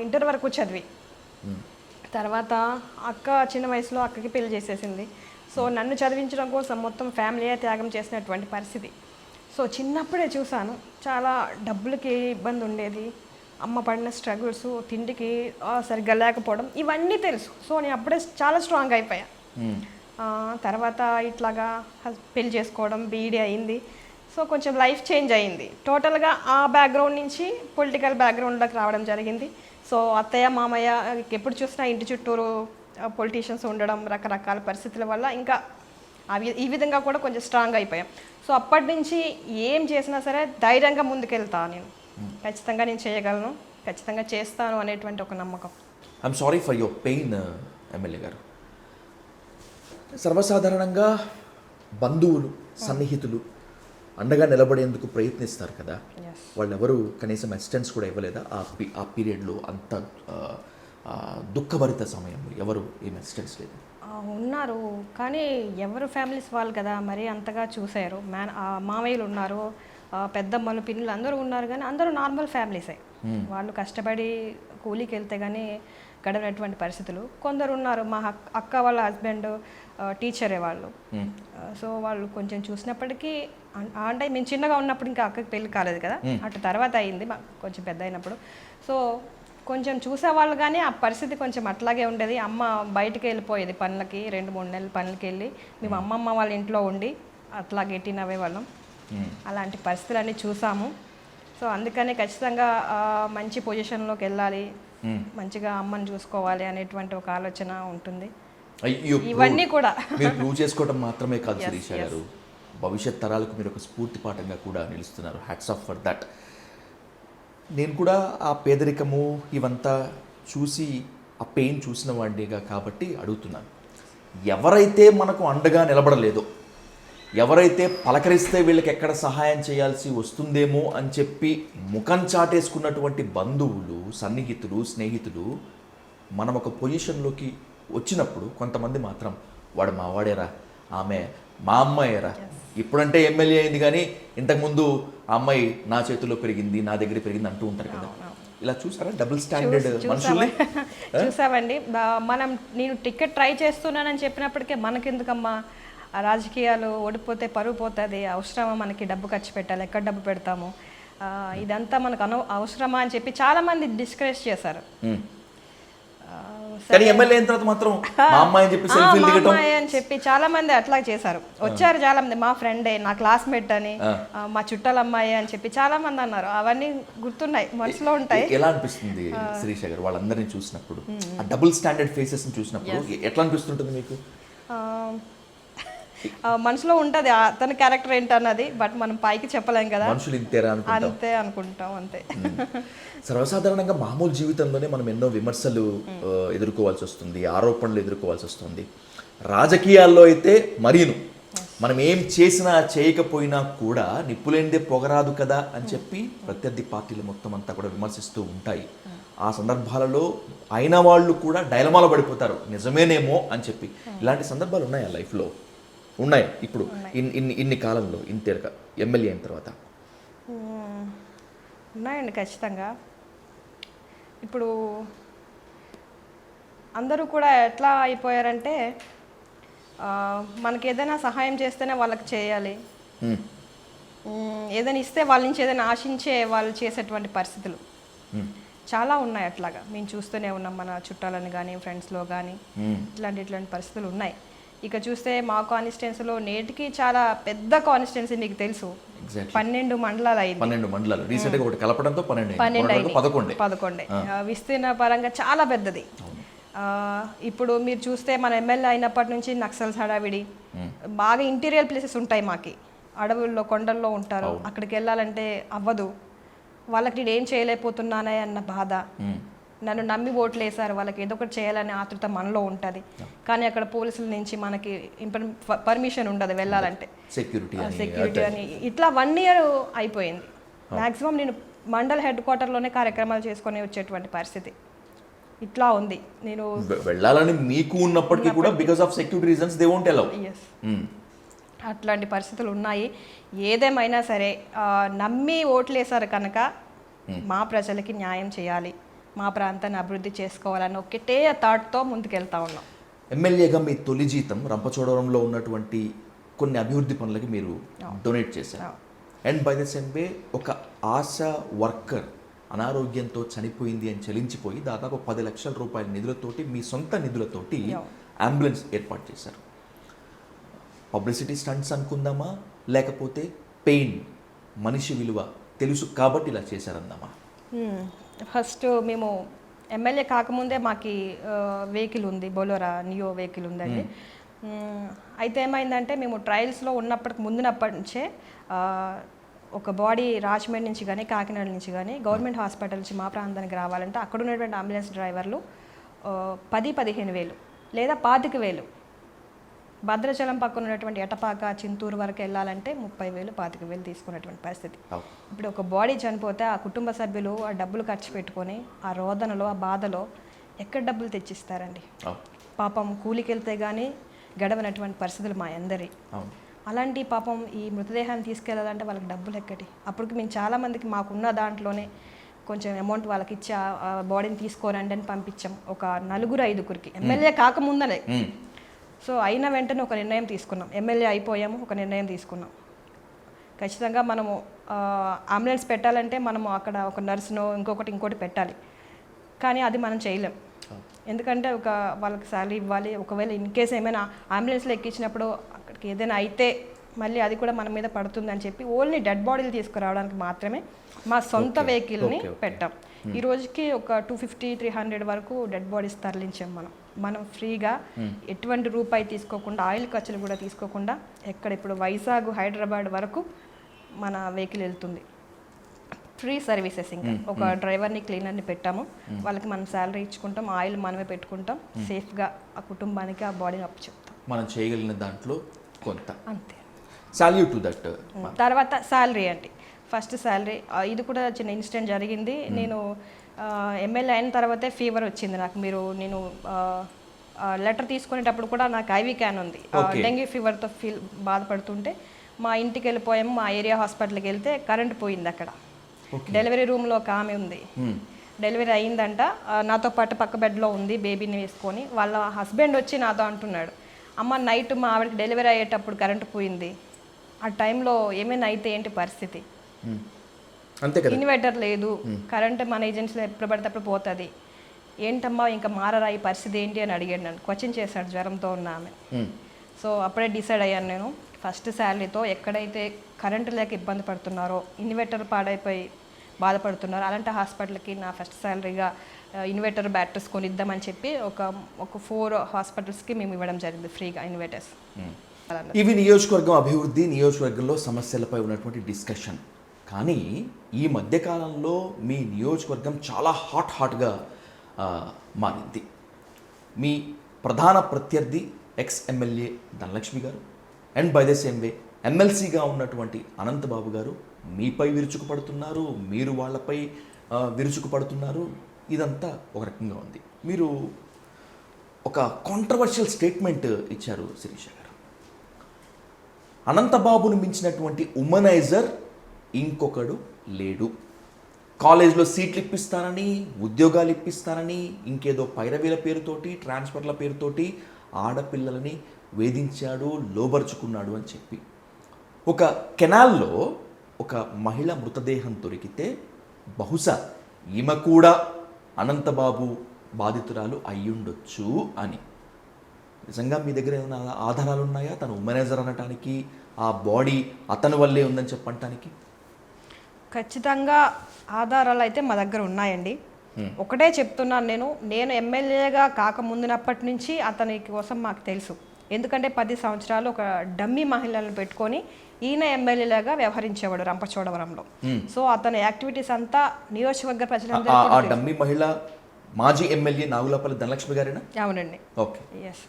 ఇంటర్ వరకు చదివి తర్వాత అక్క చిన్న వయసులో అక్కకి పెళ్లి చేసేసింది. సో నన్ను చదివించడం కోసం మొత్తం ఫ్యామిలీయే త్యాగం చేసినటువంటి పరిస్థితి. సో చిన్నప్పుడే చూశాను, చాలా డబ్బులకి ఇబ్బంది ఉండేది, అమ్మ పడిన స్ట్రగుల్స్, తిండికి సరిగ్గా లేకపోవడం, ఇవన్నీ తెలుసు. సో నేను అప్పుడే చాలా స్ట్రాంగ్ అయిపోయా. తర్వాత ఇట్లాగా పెళ్లి చేసుకోవడం, బీఈడీ అయింది. సో కొంచెం లైఫ్ చేంజ్ అయింది. టోటల్గా ఆ బ్యాక్గ్రౌండ్ నుంచి పొలిటికల్ బ్యాక్గ్రౌండ్లోకి రావడం జరిగింది. సో అత్తయ్య మామయ్య ఎప్పుడు చూసినా ఇంటి చుట్టూరు పొలిటీషియన్స్ ఉండడం, రకరకాల పరిస్థితుల వల్ల ఇంకా ఈ విధంగా కూడా కొంచెం స్ట్రాంగ్ అయిపోయాం. సో అప్పటి నుంచి ఏం చేసినా సరే ధైర్యంగా ముందుకెళ్తాను నేను. ఖచ్చితంగా నేను చేయగలను, ఖచ్చితంగా చేస్తాను అనేటువంటి ఒక నమ్మకం. I'm sorry for your pain MLA గారు. సర్వసాధారణంగా బంధువులు, సన్నిహితులు అండగా నిలబడేందుకు ప్రయత్నిస్తారు కదా, వాళ్ళెవరు కనీసం అసిస్టెన్స్ కూడా ఇవ్వలేదా ఆ పీరియడ్లో? అంత దుఃఖభరిత సమయంలో ఎవరు ఏం అసిస్టెన్స్ లేదు? ఉన్నారు, కానీ ఎవరు ఫ్యామిలీస్ వాళ్ళు కదా, మరి అంతగా చూసారు. మామయ్యలు ఉన్నారు, పెద్దమ్మలు, పిన్నులు అందరూ ఉన్నారు, కానీ అందరూ నార్మల్ ఫ్యామిలీసే. వాళ్ళు కష్టపడి కూలీకి వెళ్తే కానీ గడవనటువంటి పరిస్థితులు. కొందరు ఉన్నారు, మా అక్క వాళ్ళ హస్బెండ్ టీచరే వాళ్ళు. సో వాళ్ళు కొంచెం చూసినప్పటికీ, అంటే మేము చిన్నగా ఉన్నప్పుడు ఇంకా అక్కకి పెళ్ళి కాలేదు కదా, అటు తర్వాత అయింది కొంచెం పెద్ద అయినప్పుడు. సో కొంచెం చూసేవాళ్ళు, కానీ ఆ పరిస్థితి కొంచెం అట్లాగే ఉండేది. అమ్మ బయటికి వెళ్ళిపోయేది పనులకి, 2-3 నెలలు పనులకి వెళ్ళి మేము అమ్మమ్మ వాళ్ళ ఇంట్లో ఉండి అట్లా గెట్టినవే వాళ్ళం. అలాంటి పరిస్థితులన్నీ చూసాము. సో అందుకనే ఖచ్చితంగా మంచి పొజిషన్లోకి వెళ్ళాలి, మంచిగా అమ్మని చూసుకోవాలి అనేటువంటి ఒక ఆలోచన ఉంటుంది. అయ్యో, ఇవన్నీ కూడా మీరు ప్రూవ్ చేసుకోవడం మాత్రమే కాదు శిరీష గారు, భవిష్యత్ తరాలకు మీరు ఒక స్ఫూర్తి పాఠంగా కూడా నిలుస్తున్నారు. Hats off for that. నేను కూడా ఆ పేదరికము ఇవంతా చూసి ఆ పెయిన్ చూసిన వాడిగా కాబట్టి అడుగుతున్నాను. ఎవరైతే మనకు అండగా నిలబడలేదో, ఎవరైతే పలకరిస్తే వీళ్ళకి ఎక్కడ సహాయం చేయాల్సి వస్తుందేమో అని చెప్పి ముఖం చాటేసుకున్నటువంటి బంధువులు, సన్నిహితులు, స్నేహితులు మనం ఒక పొజిషన్లోకి వచ్చినప్పుడు కొంతమంది మాత్రం వాడు మా వాడేరా, ఆమె మా అమ్మాయేరా, ఇప్పుడంటే ఎమ్మెల్యే అయింది కానీ ఇంతకుముందు ఆ అమ్మాయి నా చేతుల్లో పెరిగింది, నా దగ్గర పెరిగింది అంటూ ఉంటారు కదా. ఇలా చూసారా డబుల్ స్టాండర్డ్ మనుషుల్ని? చూసామండి. నేను టికెట్ ట్రై చేస్తున్నానని చెప్పినప్పటికే మనకెందుకమ్మా ఆ రాజకీయాలు, ఓడిపోతే పరువు పోతుంది, అవసరమా మనకి డబ్బు ఖర్చు పెట్టాలి, ఎక్కడ డబ్బు పెడతాము, ఇదంతా మనకు అవసరమా అని చెప్పి చాలామంది డిస్కరేజ్ చేశారు. కానీ ఎమ్మెల్యే అయిన తర్వాత మాత్రం మా అమ్మాయి అని చెప్పి సెల్ఫీలు దిగటం అని చెప్పి చాలా మంది అట్లా చేశారు. వచ్చారు చాలా మంది, మా ఫ్రెండే, నా క్లాస్మేట్ అని, మా చుట్టాల అమ్మాయి అని చెప్పి చాలా మంది అన్నారు. అవన్నీ గుర్తున్నాయి, మనసులో ఉంటాయి. ఎలా అనిపిస్తుంది శిరీష గారు వాళ్ళందరినీ చూసినప్పుడు, ఆ డబుల్ స్టాండర్డ్ ఫేసెస్ చూసినప్పుడు ఎట్లా అనిపిస్తుంటుంది మీకు? మనసులో ఉంటుంది తన క్యారెక్టర్ ఏంటన్నది, బట్ మనం పైకి చెప్పలేం కదా, మనుషులు ఇంతేరా అంతే అనుకుంటాం, అంతే. సర్వసాధారణంగా మామూలు జీవితంలోనే మనం ఎన్నో విమర్శలు ఎదుర్కోవాల్సి వస్తుంది, ఆరోపణలు ఎదుర్కోవాల్సి వస్తుంది. రాజకీయాల్లో అయితే మరీను మనం ఏం చేసినా చేయకపోయినా కూడా నిప్పులేందే పొగరాదు కదా అని చెప్పి ప్రత్యర్థి పార్టీలు మొత్తం అంతా కూడా విమర్శిస్తూ ఉంటాయి. ఆ సందర్భాలలో అయిన వాళ్ళు కూడా డైలమాలో పడిపోతారు, నిజమేనేమో అని చెప్పి. ఇలాంటి సందర్భాలు ఉన్నాయా లైఫ్లో? ఉన్నాయి. ఇప్పుడు ఇన్ని కాలంలో ఇంతే ఎమ్మెల్యే అయిన తర్వాత ఉన్నాయండి ఖచ్చితంగా. ఇప్పుడు అందరూ కూడా ఎట్లా అయిపోయారంటే, మనకి ఏదైనా సహాయం చేస్తేనే వాళ్ళకి చేయాలి, ఏదైనా ఇస్తే వాళ్ళ నుంచి ఏదైనా ఆశించే వాళ్ళు చేసేటువంటి పరిస్థితులు చాలా ఉన్నాయి. అట్లాగా మేము చూస్తూనే ఉన్నాం, మన చుట్టాలని కానీ ఫ్రెండ్స్లో కానీ ఇట్లాంటి పరిస్థితులు ఉన్నాయి. ఇక చూస్తే మా కాన్స్టిట్యున్సీలో నేటికి చాలా పెద్ద కాన్స్టిట్యున్సీ, మీకు తెలుసు, 12 మండలాలు అయింది. 12 మండలాలు రీసెంట్గా ఒకటి కలపడంతో 11 విస్తీర్ణ పరంగా చాలా పెద్దది. ఇప్పుడు మీరు చూస్తే మన ఎమ్మెల్యే అయినప్పటి నుంచి నక్సల్స్ హడావిడి, బాగా ఇంటీరియర్ ప్లేసెస్ ఉంటాయి మాకి, అడవుల్లో కొండల్లో ఉంటారు, అక్కడికి వెళ్ళాలంటే అవ్వదు, వాళ్ళకి నేను ఏం చేయలేకపోతున్నానే అన్న బాధ, నన్ను నమ్మి ఓట్లు వేశారు, వాళ్ళకి ఏదో ఒకటి చేయాలనే ఆతృత మనలో ఉంటుంది. కానీ అక్కడ పోలీసుల నుంచి మనకి పర్మిషన్ ఉండదు వెళ్ళాలంటే, సెక్యూరిటీ అని. ఇట్లా 1 year అయిపోయింది. మ్యాక్సిమం నేను మండల్ హెడ్ క్వార్టర్లోనే కార్యక్రమాలు చేసుకొని వచ్చేటువంటి పరిస్థితి ఇట్లా ఉంది. నేను వెళ్ళాలని మీకు ఉన్నప్పటికీ కూడా because of security reasons they won't allow. అట్లాంటి పరిస్థితులు ఉన్నాయి. ఏదేమైనా సరే నమ్మి ఓట్లు వేశారు కనుక మా ప్రజలకి న్యాయం చేయాలి, మా ప్రాంతాన్ని అభివృద్ధి చేసుకోవాలని ఒకటే థాట్తో ముందుకెళ్తా ఉన్నాం. ఎమ్మెల్యేగా మీ తొలి జీతం రంపచోడవరంలో ఉన్నటువంటి కొన్ని అభివృద్ధి పనులకి మీరు డొనేట్ చేశారు. And by the same way ఒక ఆశా వర్కర్ అనారోగ్యంతో చనిపోయింది అని చెల్లించిపోయి దాదాపు 10 లక్షల రూపాయల నిధులతోటి, మీ సొంత నిధులతోటి అంబులెన్స్ ఏర్పాటు చేశారు. పబ్లిసిటీ స్టంట్స్ అనుకుందామా, లేకపోతే పెయిన్, మనిషి విలువ తెలుసు కాబట్టి ఇలా చేశారందామా? ఫస్ట్ మేము ఎమ్మెల్యే కాకముందే మాకు వెహికల్ ఉంది, బొలోరా నియో వెహికల్ ఉందండి. అయితే ఏమైందంటే మేము ట్రయల్స్లో ఉన్నప్పటికి నుంచే ఒక బాడీ రాజమండ్రి నుంచి కానీ కాకినాడ నుంచి కానీ గవర్నమెంట్ హాస్పిటల్ నుంచి మా ప్రాంతానికి రావాలంటే అక్కడ ఉన్నటువంటి అంబులెన్స్ డ్రైవర్లు 10-15 వేలు లేదా 25,000, భద్రాచలం పక్కన ఉన్నటువంటి ఎటపాక చింతూరు వరకు వెళ్ళాలంటే 30,000-25,000 తీసుకున్నటువంటి పరిస్థితి. ఇప్పుడు ఒక బాడీ చనిపోతే ఆ కుటుంబ సభ్యులు ఆ డబ్బులు ఖర్చు పెట్టుకొని ఆ రోదనలో, ఆ బాధలో ఎక్కడ డబ్బులు తెచ్చిస్తారండి? పాపం కూలికి వెళ్తే కానీ గడవనటువంటి పరిస్థితులు మా అందరి. అలాంటి పాపం ఈ మృతదేహాన్ని తీసుకెళ్ళాలంటే వాళ్ళకి డబ్బులు ఎక్కటి? అప్పటికి మేము చాలామందికి మాకున్న దాంట్లోనే కొంచెం అమౌంట్ వాళ్ళకి ఇచ్చి ఆ బాడీని తీసుకోరండి అని పంపించాం, ఒక 4-5 ఎమ్మెల్యే కాకముందనే. సో అయిన వెంటనే ఒక నిర్ణయం తీసుకున్నాం, ఎమ్మెల్యే అయిపోయాము, ఒక నిర్ణయం తీసుకున్నాం. ఖచ్చితంగా మనము అంబులెన్స్ పెట్టాలంటే మనము అక్కడ ఒక నర్సునో ఇంకోటి పెట్టాలి, కానీ అది మనం చేయలేం. ఎందుకంటే వాళ్ళకి శాలరీ ఇవ్వాలి, ఒకవేళ ఇన్ కేసు ఏమైనా అంబులెన్స్లో ఎక్కించినప్పుడు అక్కడికి ఏదైనా అయితే మళ్ళీ అది కూడా మన మీద పడుతుందని చెప్పి ఓన్లీ డెడ్ బాడీలు తీసుకురావడానికి మాత్రమే మా సొంత వెహికల్ని పెట్టాం. ఈ రోజుకి ఒక 250-300 వరకు డెడ్ బాడీస్ తరలించాం మనం ఫ్రీగా, ఎటువంటి రూపాయి తీసుకోకుండా, ఆయిల్ ఖర్చులు కూడా తీసుకోకుండా. ఎక్కడ ఇప్పుడు వైజాగ్, హైదరాబాద్ వరకు మన వెహికల్ వెళ్తుంది. Free services. ఇంకా ఒక డ్రైవర్ని, క్లీనర్ని పెట్టాము. వాళ్ళకి మనం శాలరీ ఇచ్చుకుంటాం, ఆయిల్ మనమే పెట్టుకుంటాం. సేఫ్గా ఆ కుటుంబానికి ఆ బాడీని అప్పు చెప్తాం. మనం చేయగలిగిన దాంట్లో కొంత అంతే. Salute to that. తర్వాత శాలరీ అంటే ఫస్ట్ శాలరీ, ఇది కూడా చిన్న ఇన్సిడెంట్ జరిగింది. నేను ఎమ్మెల్యే అయిన తర్వాతే ఫీవర్ వచ్చింది నాకు. నేను లెటర్ తీసుకునేటప్పుడు కూడా నాకు ఐవి క్యాన్ ఉంది. డెంగ్యూ ఫీవర్తో బాధపడుతుంటే మా ఇంటికి వెళ్ళిపోయాము. మా ఏరియా హాస్పిటల్కి వెళ్తే కరెంట్ పోయింది. అక్కడ డెలివరీ రూమ్లో ఒక ఆమె ఉంది. డెలివరీ అయిందంట, నాతో పాటు పక్క బెడ్లో ఉంది బేబీని వేసుకొని. వాళ్ళ హస్బెండ్ వచ్చి నాతో అంటున్నాడు, అమ్మ నైట్ మా ఆవిడకి డెలివరీ అయ్యేటప్పుడు కరెంటు పోయింది, ఆ టైంలో ఏమైనా అయితే ఏంటి పరిస్థితి, అంతే కదా, ఇన్వర్టర్ లేదు, కరెంట్ మన ఏజెన్సీలో ఎప్పుడు పడితే అప్పుడు పోతుంది, ఏంటమ్మా ఇంకా మారరా ఈ పరిస్థితి ఏంటి అని అడిగాడు నన్ను. క్వశ్చన్ చేశాడు జ్వరంతో ఉన్న ఆమె. సో అప్పుడే డిసైడ్ అయ్యాను నేను, ఫస్ట్ శాలరీతో ఎక్కడైతే కరెంటు లేక ఇబ్బంది పడుతున్నారో, ఇన్వర్టర్ పాడైపోయి బాధపడుతున్నారో అలాంటి హాస్పిటల్కి నా ఫస్ట్ శాలరీగా ఇన్వర్టర్ బ్యాటరీస్ కొనిద్దామని చెప్పి ఒక 4 హాస్పిటల్స్కి మేము ఇవ్వడం జరిగింది ఫ్రీగా ఇన్వర్టర్స్. ఇవి నియోజకవర్గం అభివృద్ధి, నియోజకవర్గంలో సమస్యలపై ఉన్నటువంటి డిస్కషన్. కానీ ఈ మధ్యకాలంలో మీ నియోజకవర్గం చాలా హాట్గా మారింది. మీ ప్రధాన ప్రత్యర్థి ఎక్స్ ఎమ్మెల్యే ధనలక్ష్మి గారు and by the same way ఎమ్మెల్సీగా ఉన్నటువంటి అనంతబాబు గారు మీపై విరుచుకుపడుతున్నారు, మీరు వాళ్ళపై విరుచుకుపడుతున్నారు. ఇదంతా ఒక రకంగా ఉంది. మీరు ఒక కాంట్రవర్షియల్ స్టేట్మెంట్ ఇచ్చారు శిరీష గారు. అనంతబాబును మించినటువంటి ఉమనైజర్ ఇంకొకడు లేడు. కాలేజ్లో సీట్లు ఇప్పిస్తానని, ఉద్యోగాలు ఇప్పిస్తానని, ఇంకేదో పైరవీల పేరుతోటి, ట్రాన్స్ఫర్ల పేరుతోటి ఆడపిల్లలని వేధించాడు, లోబరుచుకున్నాడు అని చెప్పి ఒక కెనాల్లో ఒక మహిళ మృతదేహం దొరికితే బహుశా ఈమె కూడా అనంతబాబు బాధితురాలు అయ్యుండొచ్చు అని. నిజంగా మీ దగ్గర ఏమైనా ఆధారాలు ఉన్నాయా తను ఉమనైజర్ అనటానికి, ఆ బాడీ అతని వల్లే ఉందని చెప్పడానికి? ఖచ్చితంగా ఆధారాలు అయితే మా దగ్గర ఉన్నాయండి. ఒకటే చెప్తున్నాను, నేను ఎమ్మెల్యేగా కాకముందునప్పటి నుంచి అతని కోసం మాకు తెలుసు. ఎందుకంటే 10 సంవత్సరాలు ఒక డమ్మీ మహిళలను పెట్టుకొని ఈయన ఎమ్మెల్యేలాగా వ్యవహరించేవాడు రంపచోడవరంలో. సో అతని యాక్టివిటీస్ అంతా నియోజకవర్గ ప్రజలందరూ. ఆ డమ్మీ మహిళ మాజీ ఎమ్మెల్యే నాగులపల్లి ధనలక్ష్మి గారేనా? అవునండి. ఓకే, ఎస్,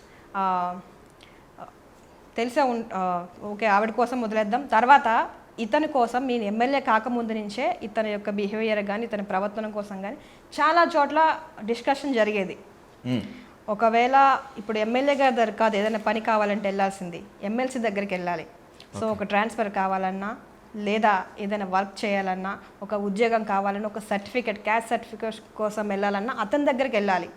తెలిసే ఓకే, ఆవిడ కోసం వదిలేద్దాం. తర్వాత ఇతని కోసం నేను ఎమ్మెల్యే కాకముందు నుంచే ఇతని యొక్క బిహేవియర్ కానీ, ఇతని ప్రవర్తన కోసం కానీ చాలా చోట్ల డిస్కషన్ జరిగేది. ఒకవేళ ఇప్పుడు ఎమ్మెల్యే గారి దగ్గర కాదు, ఏదైనా పని కావాలంటే వెళ్ళాల్సింది ఎమ్మెల్సీ దగ్గరికి వెళ్ళాలి. సో ఒక ట్రాన్స్ఫర్ కావాలన్నా, లేదా ఏదైనా వర్క్ చేయాలన్నా, ఒక ఉద్యోగం కావాలన్నా, ఒక సర్టిఫికేట్, క్యాస్ట్ సర్టిఫికేట్ కోసం వెళ్ళాలన్నా అతని దగ్గరికి వెళ్ళాలి.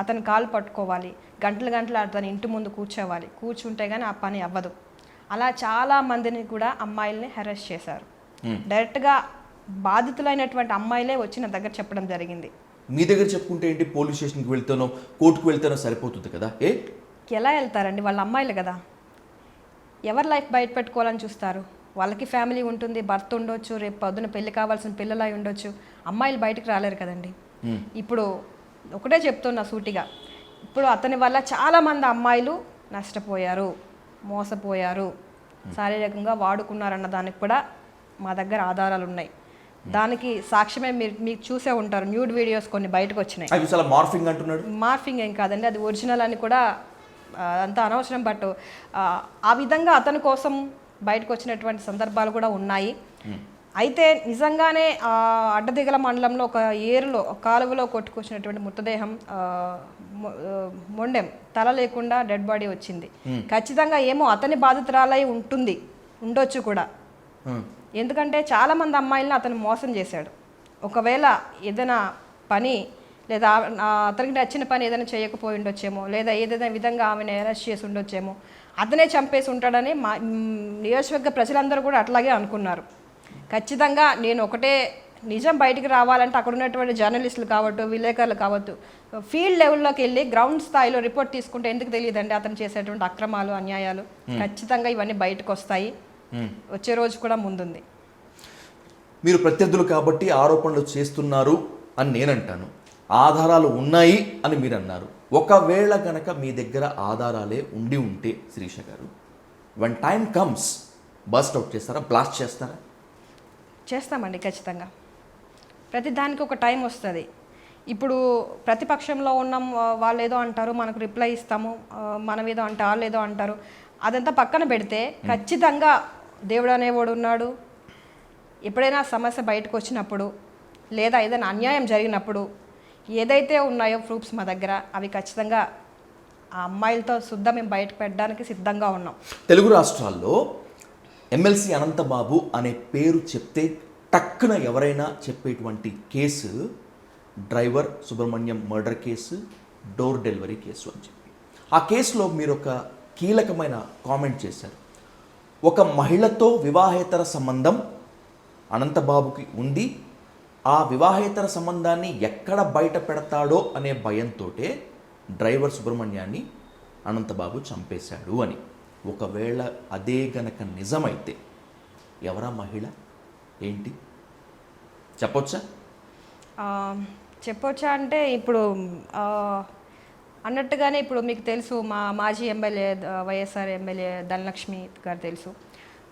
అతని కాలు పట్టుకోవాలి, గంటలు అతని ఇంటి ముందు కూర్చోవాలి. కూర్చుంటే కానీ ఆ పని అవ్వదు. అలా చాలా మందిని కూడా అమ్మాయిల్ని హెరాస్ చేశారు. డైరెక్ట్గా బాధితులైనటువంటి అమ్మాయిలే వచ్చి నా దగ్గర చెప్పడం జరిగింది. మీ దగ్గర చెప్పుకుంటే ఏంటి, పోలీస్ స్టేషన్కి వెళ్తానో కోర్టుకు వెళ్తానో సరిపోతుంది కదా? ఎలా వెళ్తారండి, వాళ్ళ అమ్మాయిలు కదా, ఎవరి లైఫ్ బయట పెట్టుకోవాలని చూస్తారు. వాళ్ళకి ఫ్యామిలీ ఉంటుంది, భర్త ఉండొచ్చు, రేపు పొద్దున పెళ్లి కావాల్సిన పిల్లలై ఉండొచ్చు. అమ్మాయిలు బయటకు రాలేరు కదండి. ఇప్పుడు ఒకటే చెప్తున్నా సూటిగా, ఇప్పుడు అతని వల్ల చాలామంది అమ్మాయిలు నష్టపోయారు, మోసపోయారు, శారీరకంగా వాడుకున్నారన్న దానికి కూడా మా దగ్గర ఆధారాలు ఉన్నాయి. దానికి సాక్ష్యమే మీకు చూసే ఉంటారు, న్యూడ్ వీడియోస్ కొన్ని బయటకు వచ్చినాయి. మార్ఫింగ్ అంటున్నాడు. మార్ఫింగ్ ఏం కాదండి, అది ఒరిజినల్ అని కూడా అంత అనవసరం. బట్ ఆ విధంగా అతని కోసం బయటకు వచ్చినటువంటి సందర్భాలు కూడా ఉన్నాయి. అయితే నిజంగానే అడ్డదిగల మండలంలో ఒక ఏరులో, కాలువలో కొట్టుకొచ్చినటువంటి మృతదేహం, మొండెం, తల లేకుండా డెడ్ బాడీ వచ్చింది. ఖచ్చితంగా ఏమో అతని బాధితురాలై ఉండొచ్చు కూడా. ఎందుకంటే చాలామంది అమ్మాయిలను అతను మోసం చేశాడు. ఒకవేళ ఏదైనా పని లేదా అతనికి నచ్చిన పని ఏదైనా చేయకపోయి ఉండొచ్చేమో, లేదా ఏదైనా విధంగా ఆమెను అరెస్ట్ చేసి ఉండొచ్చేమో, అతనే చంపేసి ఉంటాడని మా నియోజకవర్గ ప్రజలందరూ కూడా అట్లాగే అనుకున్నారు. ఖచ్చితంగా నేను ఒకటే నిజం బయటికి రావాలంటే అక్కడ ఉన్నటువంటి జర్నలిస్టులు కావచ్చు, విలేకరులు కావచ్చు, ఫీల్డ్ లెవెల్లోకి వెళ్ళి గ్రౌండ్ స్థాయిలో రిపోర్ట్ తీసుకుంటే ఎందుకు తెలియదండి అతను చేసేటువంటి అక్రమాలు, అన్యాయాలు. ఖచ్చితంగా ఇవన్నీ బయటకు వస్తాయి. వచ్చే రోజు కూడా ముందుంది. మీరు ప్రత్యర్థులు కాబట్టి ఆరోపణలు చేస్తున్నారు అని నేనంటాను, ఆధారాలు ఉన్నాయి అని మీరు అన్నారు. ఒకవేళ గనక మీ దగ్గర ఆధారాలే ఉండి ఉంటే Sirisha garu, one time comes bust out చేస్తారా, బ్లాస్ట్ చేస్తారా? చేస్తామండి ఖచ్చితంగా. ప్రతి దానికి ఒక టైం వస్తుంది. ఇప్పుడు ప్రతిపక్షంలో ఉన్నాం, వాళ్ళు ఏదో అంటారు, మనకు రిప్లై ఇస్తాము, మనం ఏదో అంటే వాళ్ళు ఏదో అంటారు. అదంతా పక్కన పెడితే ఖచ్చితంగా దేవుడు అనేవాడు ఉన్నాడు. ఎప్పుడైనా సమస్య బయటకు వచ్చినప్పుడు లేదా ఏదైనా అన్యాయం జరిగినప్పుడు ఏదైతే ఉన్నాయో ప్రూఫ్స్ మా దగ్గర, అవి ఖచ్చితంగా ఆ అమ్మాయిలతో శుద్ధ మేము బయటకు పెట్టడానికి సిద్ధంగా ఉన్నాం. తెలుగు రాష్ట్రాల్లో ఎమ్మెల్సీ అనంతబాబు అనే పేరు చెప్తే టక్కున ఎవరైనా చెప్పేటువంటి case driver Subrahmanyam murder case, door delivery case అని చెప్పి. ఆ కేసులో మీరు ఒక కీలకమైన కామెంట్ చేశారు. ఒక మహిళతో వివాహేతర సంబంధం అనంతబాబుకి ఉంది, ఆ వివాహేతర సంబంధాన్ని ఎక్కడ బయట పెడతాడో అనే భయంతో డ్రైవర్ సుబ్రహ్మణ్యాన్ని అనంతబాబు చంపేశాడు అని. ఒకవేళ అదే గనక నిజమైతే ఎవరా మహిళ, ఏంటి చెప్పొచ్చా? చెప్పొచ్చా అంటే ఇప్పుడు అన్నట్టుగానే ఇప్పుడు మీకు తెలుసు మా మాజీ ఎమ్మెల్యే వైఎస్ఆర్ ఎమ్మెల్యే ధనలక్ష్మి గారు తెలుసు.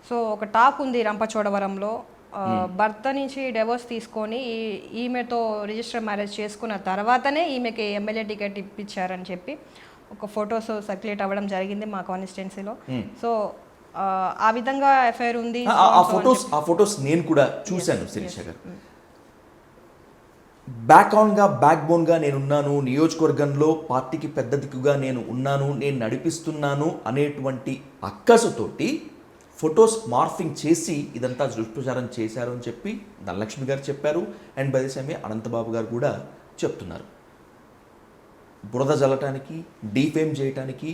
సో ఒక టాక్ ఉంది రంపచోడవరంలో, భర్త నుంచి డివోర్స్ తీసుకొని ఈమెతో రిజిస్టర్ మ్యారేజ్ చేసుకున్న తర్వాతనే ఈమెకి ఎమ్మెల్యే టికెట్ ఇప్పించారని చెప్పి ఒక ఫొటోస్ సర్క్యులేట్ అవ్వడం జరిగింది మా కాన్స్టిట్యున్సీలో. సో ఆ విధంగా ఎఫ్ఐఆర్ ఉంది. ఆ ఫొటోస్ నేను కూడా చూశాను శిరీష గారు. బ్యాక్ బోన్గా నేనున్నాను, నియోజకవర్గంలో పార్టీకి పెద్ద దిక్కుగా నేను ఉన్నాను, నేను నడిపిస్తున్నాను అనేటువంటి అక్కసుతోటి ఫొటోస్ మార్ఫింగ్ చేసి ఇదంతా దుష్ప్రచారం చేశారు అని చెప్పి ధనలక్ష్మి గారు చెప్పారు. And by the same Anantha Babu గారు కూడా చెప్తున్నారు. బురద జల్లటానికి, డీఫేమ్ చేయటానికి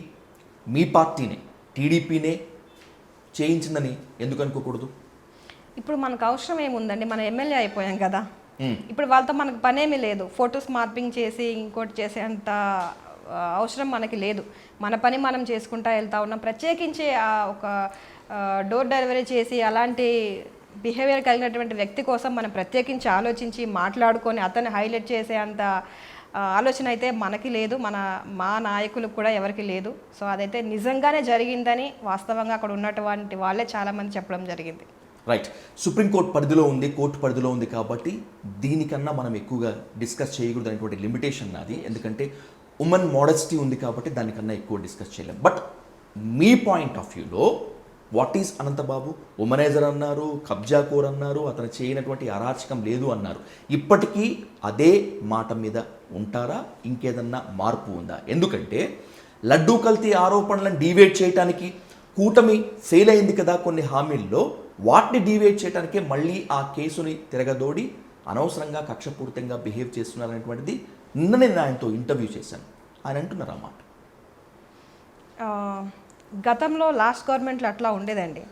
మీ పార్టీనే, టీడీపీనే చేయించిందని ఎందుకు అనుకోకూడదు? ఇప్పుడు మనకు అవసరం ఏముందండి, మనం ఎమ్మెల్యే అయిపోయాం కదా. ఇప్పుడు వాళ్ళతో మనకు పనేమీ లేదు. ఫొటోస్ మార్పింగ్ చేసి ఇంకోటి చేసే అంత అవసరం మనకి లేదు. మన పని మనం చేసుకుంటా వెళ్తా ఉన్నాం. ప్రత్యేకించి ఒక డోర్ డెలివరీ చేసి అలాంటి బిహేవియర్ కలిగినటువంటి వ్యక్తి కోసం మనం ప్రత్యేకించి ఆలోచించి మాట్లాడుకొని అతన్ని హైలైట్ చేసే అంత ఆలోచన అయితే మనకి లేదు, మా నాయకులకు కూడా ఎవరికి లేదు. సో అదైతే నిజంగానే జరిగిందని వాస్తవంగా అక్కడ ఉన్నటువంటి వాళ్ళే చాలామంది చెప్పడం జరిగింది. రైట్. సుప్రీంకోర్టు పరిధిలో ఉంది, కోర్టు పరిధిలో ఉంది కాబట్టి దీనికన్నా మనం ఎక్కువగా డిస్కస్ చేయకూడదు అనేటువంటి లిమిటేషన్ నాది. ఎందుకంటే ఉమెన్ మోడెస్టీ ఉంది కాబట్టి దానికన్నా ఎక్కువ డిస్కస్ చేయలేం. బట్ మీ పాయింట్ ఆఫ్ వ్యూలో వాట్ ఈజ్ అనంతబాబు? ఉమనైజర్ అన్నారు, కబ్జాకోర్ అన్నారు, అతను చేయనటువంటి అరాచకం లేదు అన్నారు. ఇప్పటికీ అదే మాట మీద ఉంటారా? ఇంకేదన్నా మార్పు ఉందా? ఎందుకంటే లడ్డూ కల్తీ ఆరోపణలను డీవేట్ చేయడానికి కూటమి ఫెయిల్ అయింది కదా కొన్ని హామీల్లో, వాటిని డీవేట్ చేయడానికే మళ్ళీ ఆ కేసుని తిరగదోడి అనవసరంగా కక్షపూరితంగా బిహేవ్ చేస్తున్నారనేటువంటిది నిన్న నేను ఆయనతో ఇంటర్వ్యూ చేశాను. ఆయన అంటున్నారు అన్నమాట. గతంలో లాస్ట్ గవర్నమెంట్లో అట్లా ఉండేదండి.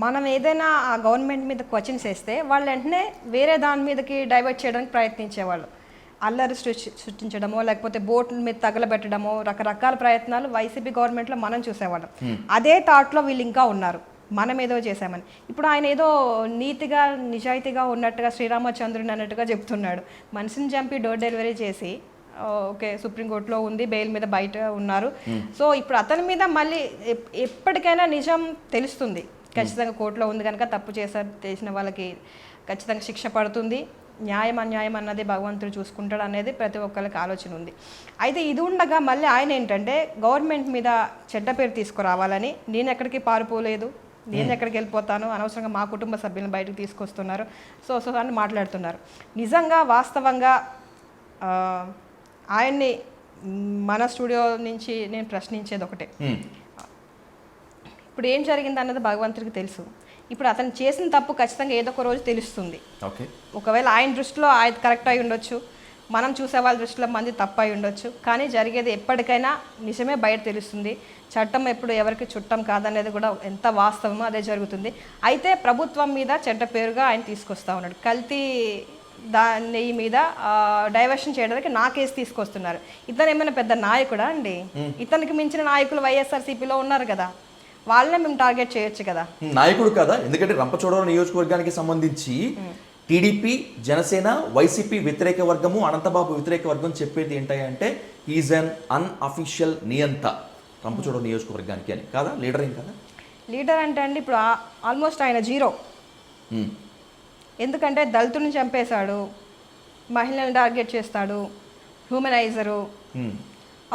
మనం ఏదైనా ఆ గవర్నమెంట్ మీద క్వశ్చన్స్ వేస్తే వాళ్ళు వెంటనే వేరే దాని మీదకి డైవర్ట్ చేయడానికి ప్రయత్నించేవాళ్ళు. అల్లరి సృష్టించడమో లేకపోతే బోట్ల మీద తగలబెట్టడమో రకరకాల ప్రయత్నాలు వైసీపీ గవర్నమెంట్లో మనం చూసేవాళ్ళం. అదే థాట్లో వీళ్ళు ఇంకా ఉన్నారు, మనం ఏదో చేశామని. ఇప్పుడు ఆయన ఏదో నీతిగా నిజాయితీగా ఉన్నట్టుగా శ్రీరామచంద్రుని అన్నట్టుగా చెప్తున్నాడు. మనిషిని చంపి డోర్ డెలివరీ చేసి ఓకే సుప్రీంకోర్టులో ఉంది, బెయిల్ మీద బయట ఉన్నారు. సో ఇప్పుడు అతని మీద మళ్ళీ ఎప్పటికైనా నిజం తెలుస్తుంది. ఖచ్చితంగా కోర్టులో ఉంది కనుక తప్పు చేసిన వాళ్ళకి ఖచ్చితంగా శిక్ష పడుతుంది. న్యాయం అన్యాయం అన్నది భగవంతుడు చూసుకుంటాడు అనేది ప్రతి ఒక్కరికి ఆలోచన ఉంది. అయితే ఇది ఉండగా మళ్ళీ ఆయన ఏంటంటే గవర్నమెంట్ మీద చెడ్డ పేరు తీసుకురావాలని, నేను ఎక్కడికి పారిపోలేదు, నేను ఎక్కడికి వెళ్ళిపోతాను, అనవసరంగా మా కుటుంబ సభ్యులను బయటకు తీసుకొస్తున్నారు, సో అని మాట్లాడుతున్నారు. నిజంగా వాస్తవంగా ఆయన్ని మన స్టూడియో నుంచి నేను ప్రశ్నించేది ఒకటే, ఇప్పుడు ఏం జరిగింది అన్నది భగవంతుడికి తెలుసు. ఇప్పుడు అతను చేసిన తప్పు ఖచ్చితంగా ఏదో ఒక రోజు తెలుస్తుంది. ఒకవేళ ఆయన దృష్టిలో ఆయన కరెక్ట్ అయి ఉండొచ్చు, మనం చూసే వాళ్ళ దృష్టిలో మంది తప్పు అయి ఉండొచ్చు, కానీ జరిగేది ఎప్పటికైనా నిజమే బయట తెలుస్తుంది. చట్టం ఎప్పుడు ఎవరికి చుట్టం కాదనేది కూడా ఎంత వాస్తవమో అదే జరుగుతుంది. అయితే ప్రభుత్వం మీద చెడ్డ పేరుగా ఆయన తీసుకొస్తా ఉన్నాడు. కల్తీ దాని మీద డైవర్షన్ చేయడానికి నా కేసు తీసుకొస్తున్నారు. ఇతను ఏమైనా పెద్ద నాయకుడా అండి? ఇతనికి మించిన నాయకులు వైఎస్ఆర్సీపీలో ఉన్నారు కదా, వాళ్ళనే మేము టార్గెట్ చేయొచ్చు కదా. నాయకుడు కదా, ఎందుకంటే రంపచోడవరం నియోజకవర్గానికి సంబంధించి టీడీపీ, జనసేన, వైసీపీ వ్యతిరేక వర్గము, అనంతబాబు వ్యతిరేక వర్గం చెప్పేది ఏంటంటే ఈజ్ అన్ అన్అఫీషియల్ నియంత రంపచోడవరం నియోజకవర్గానికి అని కాదా? లీడర్ ఏం కదా? లీడర్ అంటే అండి ఇప్పుడు ఆల్మోస్ట్ ఆయన జీరో. ఎందుకంటే దళితుల్ని చంపేశాడు, మహిళలను టార్గెట్ చేస్తాడు, హ్యూమనైజరు,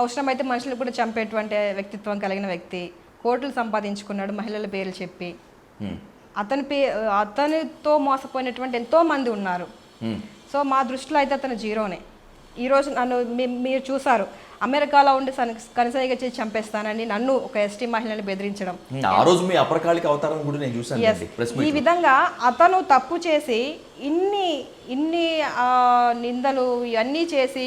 అవసరమైతే మనుషులు కూడా చంపేటువంటి వ్యక్తిత్వం కలిగిన వ్యక్తి, కోట్లు సంపాదించుకున్నాడు మహిళల పేర్లు చెప్పి. అతనితో మోసపోయినటువంటి ఎంతో మంది ఉన్నారు. సో మా దృష్టిలో అయితే అతను జీరోనే. ఈరోజు నన్ను మీరు చూసారు, అమెరికాలో ఉండి కనసాయిగా చేసి చంపేస్తానని నన్ను ఒక ఎస్టీ మహిళని బెదిరించడం. ఆ రోజు మీ అపరకాలిక అవతారం కూడా నేను చూసాను. ఈ విధంగా అతను తప్పు చేసి ఇన్ని నిందలు ఇవన్నీ చేసి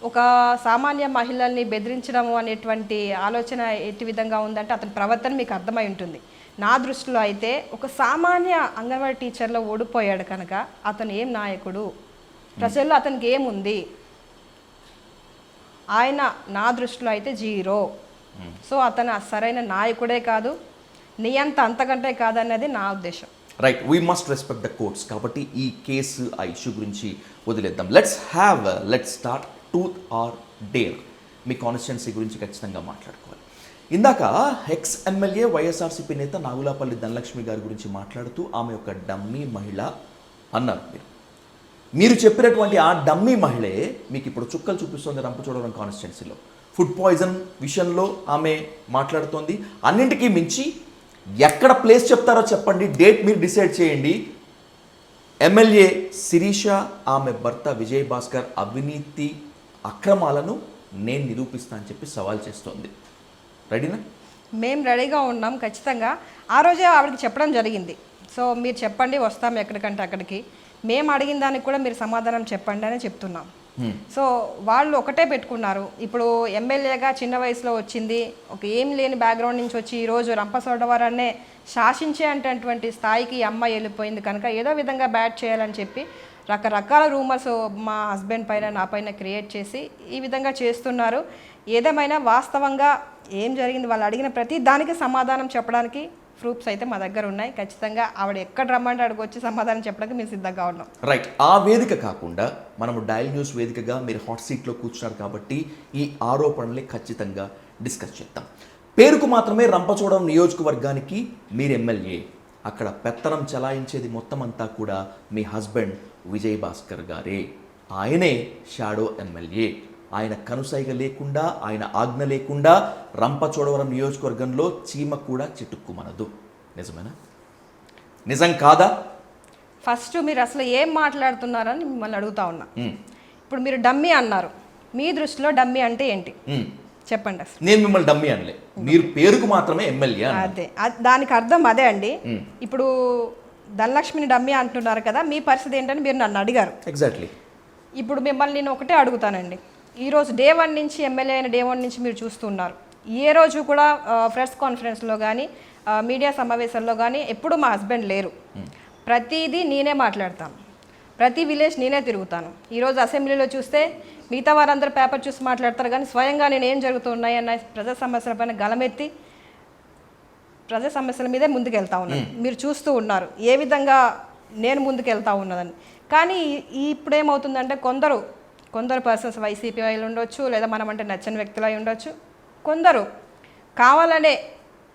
ఒక సామాన్య మహిళల్ని బెదిరించడం అనేటువంటి ఆలోచన ఎట్టి విధంగా ఉందంటే అతని ప్రవర్తన మీకు అర్థమై ఉంటుంది. నా దృష్టిలో అయితే ఒక సామాన్య అంగన్వాడీ టీచర్లో ఓడిపోయాడు కనుక అతను ఏం నాయకుడు, ప్రజల్లో అతనికి ఏముంది, ఆయన నా దృష్టిలో అయితే జీరో. సో అతను సరైన నాయకుడే కాదు, నియంత అంతకంటే కాదన్నది నా ఉద్దేశం. Right, we must respect the courts. కాబట్టి ఈ కేసు ఆ ఇష్యూ గురించి వదిలేద్దాం. Let's start truth or dare. Me constituency గురించి ఖచ్చితంగా మాట్లాడుకోవాలి. ఇందాక ఎక్స్ ఎమ్మెల్యే వైఎస్ఆర్సీపీ నేత నాగులాపల్లి ధనలక్ష్మి గారి గురించి మాట్లాడుతూ ఆమె ఒక డమ్మీ మహిళ అన్నారు. మీరు చెప్పినటువంటి ఆ డమ్మీ మహిళే మీకు ఇప్పుడు చుక్కలు చూపిస్తుంది రంపచోడవరం కాన్స్టిట్యున్సీలో. ఫుడ్ పాయిజన్ విషయంలో ఆమె మాట్లాడుతోంది. అన్నింటికీ మించి ఎక్కడ ప్లేస్ చెప్తారో చెప్పండి, డేట్ మీరు డిసైడ్ చేయండి. ఎమ్మెల్యే శిరీష, ఆమె భర్త విజయ్ భాస్కర్ అవినీతి అక్రమాలను నేను నిరూపిస్తా అని చెప్పి సవాల్ చేస్తోంది. రెడీనా? మేము రెడీగా ఉన్నాం ఖచ్చితంగా. ఆ రోజే ఆవిడకి చెప్పడం జరిగింది. సో మీరు చెప్పండి, వస్తాం ఎక్కడికంటే అక్కడికి. మేము అడిగిన దానికి కూడా మీరు సమాధానం చెప్పండి అని చెప్తున్నాం. సో వాళ్ళు ఒకటే పెట్టుకున్నారు. ఇప్పుడు ఎమ్మెల్యేగా చిన్న వయసులో వచ్చింది, ఒక ఏం లేని బ్యాక్గ్రౌండ్ నుంచి వచ్చి ఈరోజు రంపచోడవరాన్నే శాసించే అంటటువంటి స్థాయికి అమ్మాయి వెళ్ళిపోయింది కనుక ఏదో విధంగా బ్యాట్ చేయాలని చెప్పి రకరకాల రూమర్స్ మా హస్బెండ్ పైన నా పైన క్రియేట్ చేసి ఈ విధంగా చేస్తున్నారు. ఏదేమైనా వాస్తవంగా ఏం జరిగింది, వాళ్ళు అడిగిన ప్రతి దానికి సమాధానం చెప్పడానికి ప్రూఫ్స్ అయితే మా దగ్గర ఉన్నాయి. ఖచ్చితంగా ఆవిడ ఎక్కడ రమ్మంటే అక్కడికి వచ్చి సమాధానం చెప్పడానికి మేము సిద్ధంగా ఉన్నాం. రైట్, ఆ వేదిక కాకుండా మనము డయల్ న్యూస్ వేదికగా మీరు హాట్ సీట్లో కూర్చున్నారు కాబట్టి ఈ ఆరోపణల్ని ఖచ్చితంగా డిస్కస్ చేద్దాం. పేరుకు మాత్రమే రంపచోడవరం నియోజకవర్గానికి మీరు ఎమ్మెల్యే, అక్కడ పెత్తనం చలాయించేది మొత్తం అంతా కూడా మీ హస్బెండ్ విజయ్ భాస్కర్ గారే. ఆయనే షాడో ఎమ్మెల్యే. ఆయన కనుసైగ లేకుండా, ఆయన ఆజ్ఞ లేకుండా రంపచోడవరం నియోజకవర్గంలో చీమ కూడా చిటుక్కుమనదు. నిజమేనా? నిజం కాదా? ఫస్ట్ మీరు అసలు ఏం మాట్లాడుతున్నారని మిమ్మల్ని అడుగుతా ఉన్నా. ఇప్పుడు మీరు డమ్మీ అన్నారు, మీ దృష్టిలో డమ్మీ అంటే ఏంటి చెప్పండి. అసలు నేను మిమ్మల్ని డమ్మీ అనలే, మీరు పేరుకు మాత్రమే ఎమ్మెల్యే. అదే దానికి అర్థం అదే అండి. ఇప్పుడు ధనలక్ష్మిని డమ్మీ అంటున్నారు కదా, మీ పరిస్థితి ఏంటని మీరు నన్ను అడిగారు. ఎగ్జాక్ట్లీ. ఇప్పుడు మిమ్మల్ని నేను ఒకటే అడుగుతానండి. ఈరోజు డే 1 నుంచి ఎమ్మెల్యే అయిన డే 1 నుంచి మీరు చూస్తున్నారు, ఏ రోజు కూడా ప్రెస్ కాన్ఫరెన్స్లో కానీ మీడియా సమావేశాల్లో కానీ ఎప్పుడు మా హస్బెండ్ లేరు. ప్రతిదీ నేనే మాట్లాడతాను, ప్రతి విలేజ్ నేనే తిరుగుతాను. ఈరోజు అసెంబ్లీలో చూస్తే మిగతా వారందరూ పేపర్ చూసి మాట్లాడతారు, కానీ స్వయంగా నేను ఏం జరుగుతున్నాయి అన్న ప్రజా సమస్యలపైన గలమెత్తి ప్రజా సమస్యల మీదే ముందుకెళ్తా ఉన్నాను. మీరు చూస్తూ ఉన్నారు ఏ విధంగా నేను ముందుకెళ్తా ఉన్నదని. కానీ ఇప్పుడు ఏమవుతుందంటే కొందరు పర్సన్స్ వైసీపీ అయి ఉండొచ్చు, లేదా మనం అంటే నచ్చని వ్యక్తులు అయి ఉండొచ్చు, కొందరు కావాలనే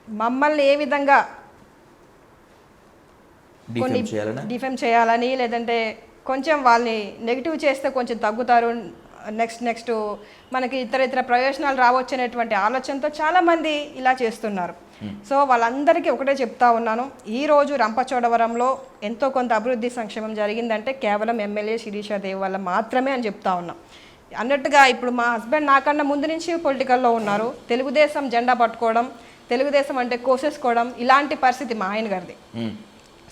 మమ్మల్ని ఏ విధంగా డిఫెమ్ చేయాలని, లేదంటే కొంచెం వాళ్ళని నెగిటివ్ చేస్తే కొంచెం తగ్గుతారు, నెక్స్ట్ మనకి ఇతర ప్రయోజనాలు రావచ్చు అనేటువంటి ఆలోచనతో చాలామంది ఇలా చేస్తున్నారు. సో వాళ్ళందరికీ ఒకటే చెప్తా ఉన్నాను, ఈరోజు రంపచోడవరంలో ఎంతో కొంత అభివృద్ధి సంక్షేమం జరిగిందంటే కేవలం ఎమ్మెల్యే శిరీష దేవి వల్ల మాత్రమే అని చెప్తా ఉన్నాం. అన్నట్టుగా ఇప్పుడు మా హస్బెండ్ నాకన్నా ముందు నుంచి పొలిటికల్లో ఉన్నారు. తెలుగుదేశం జెండా పట్టుకోవడం, తెలుగుదేశం అంటే కోసేసుకోవడం, ఇలాంటి పరిస్థితి మా ఆయన గారిది.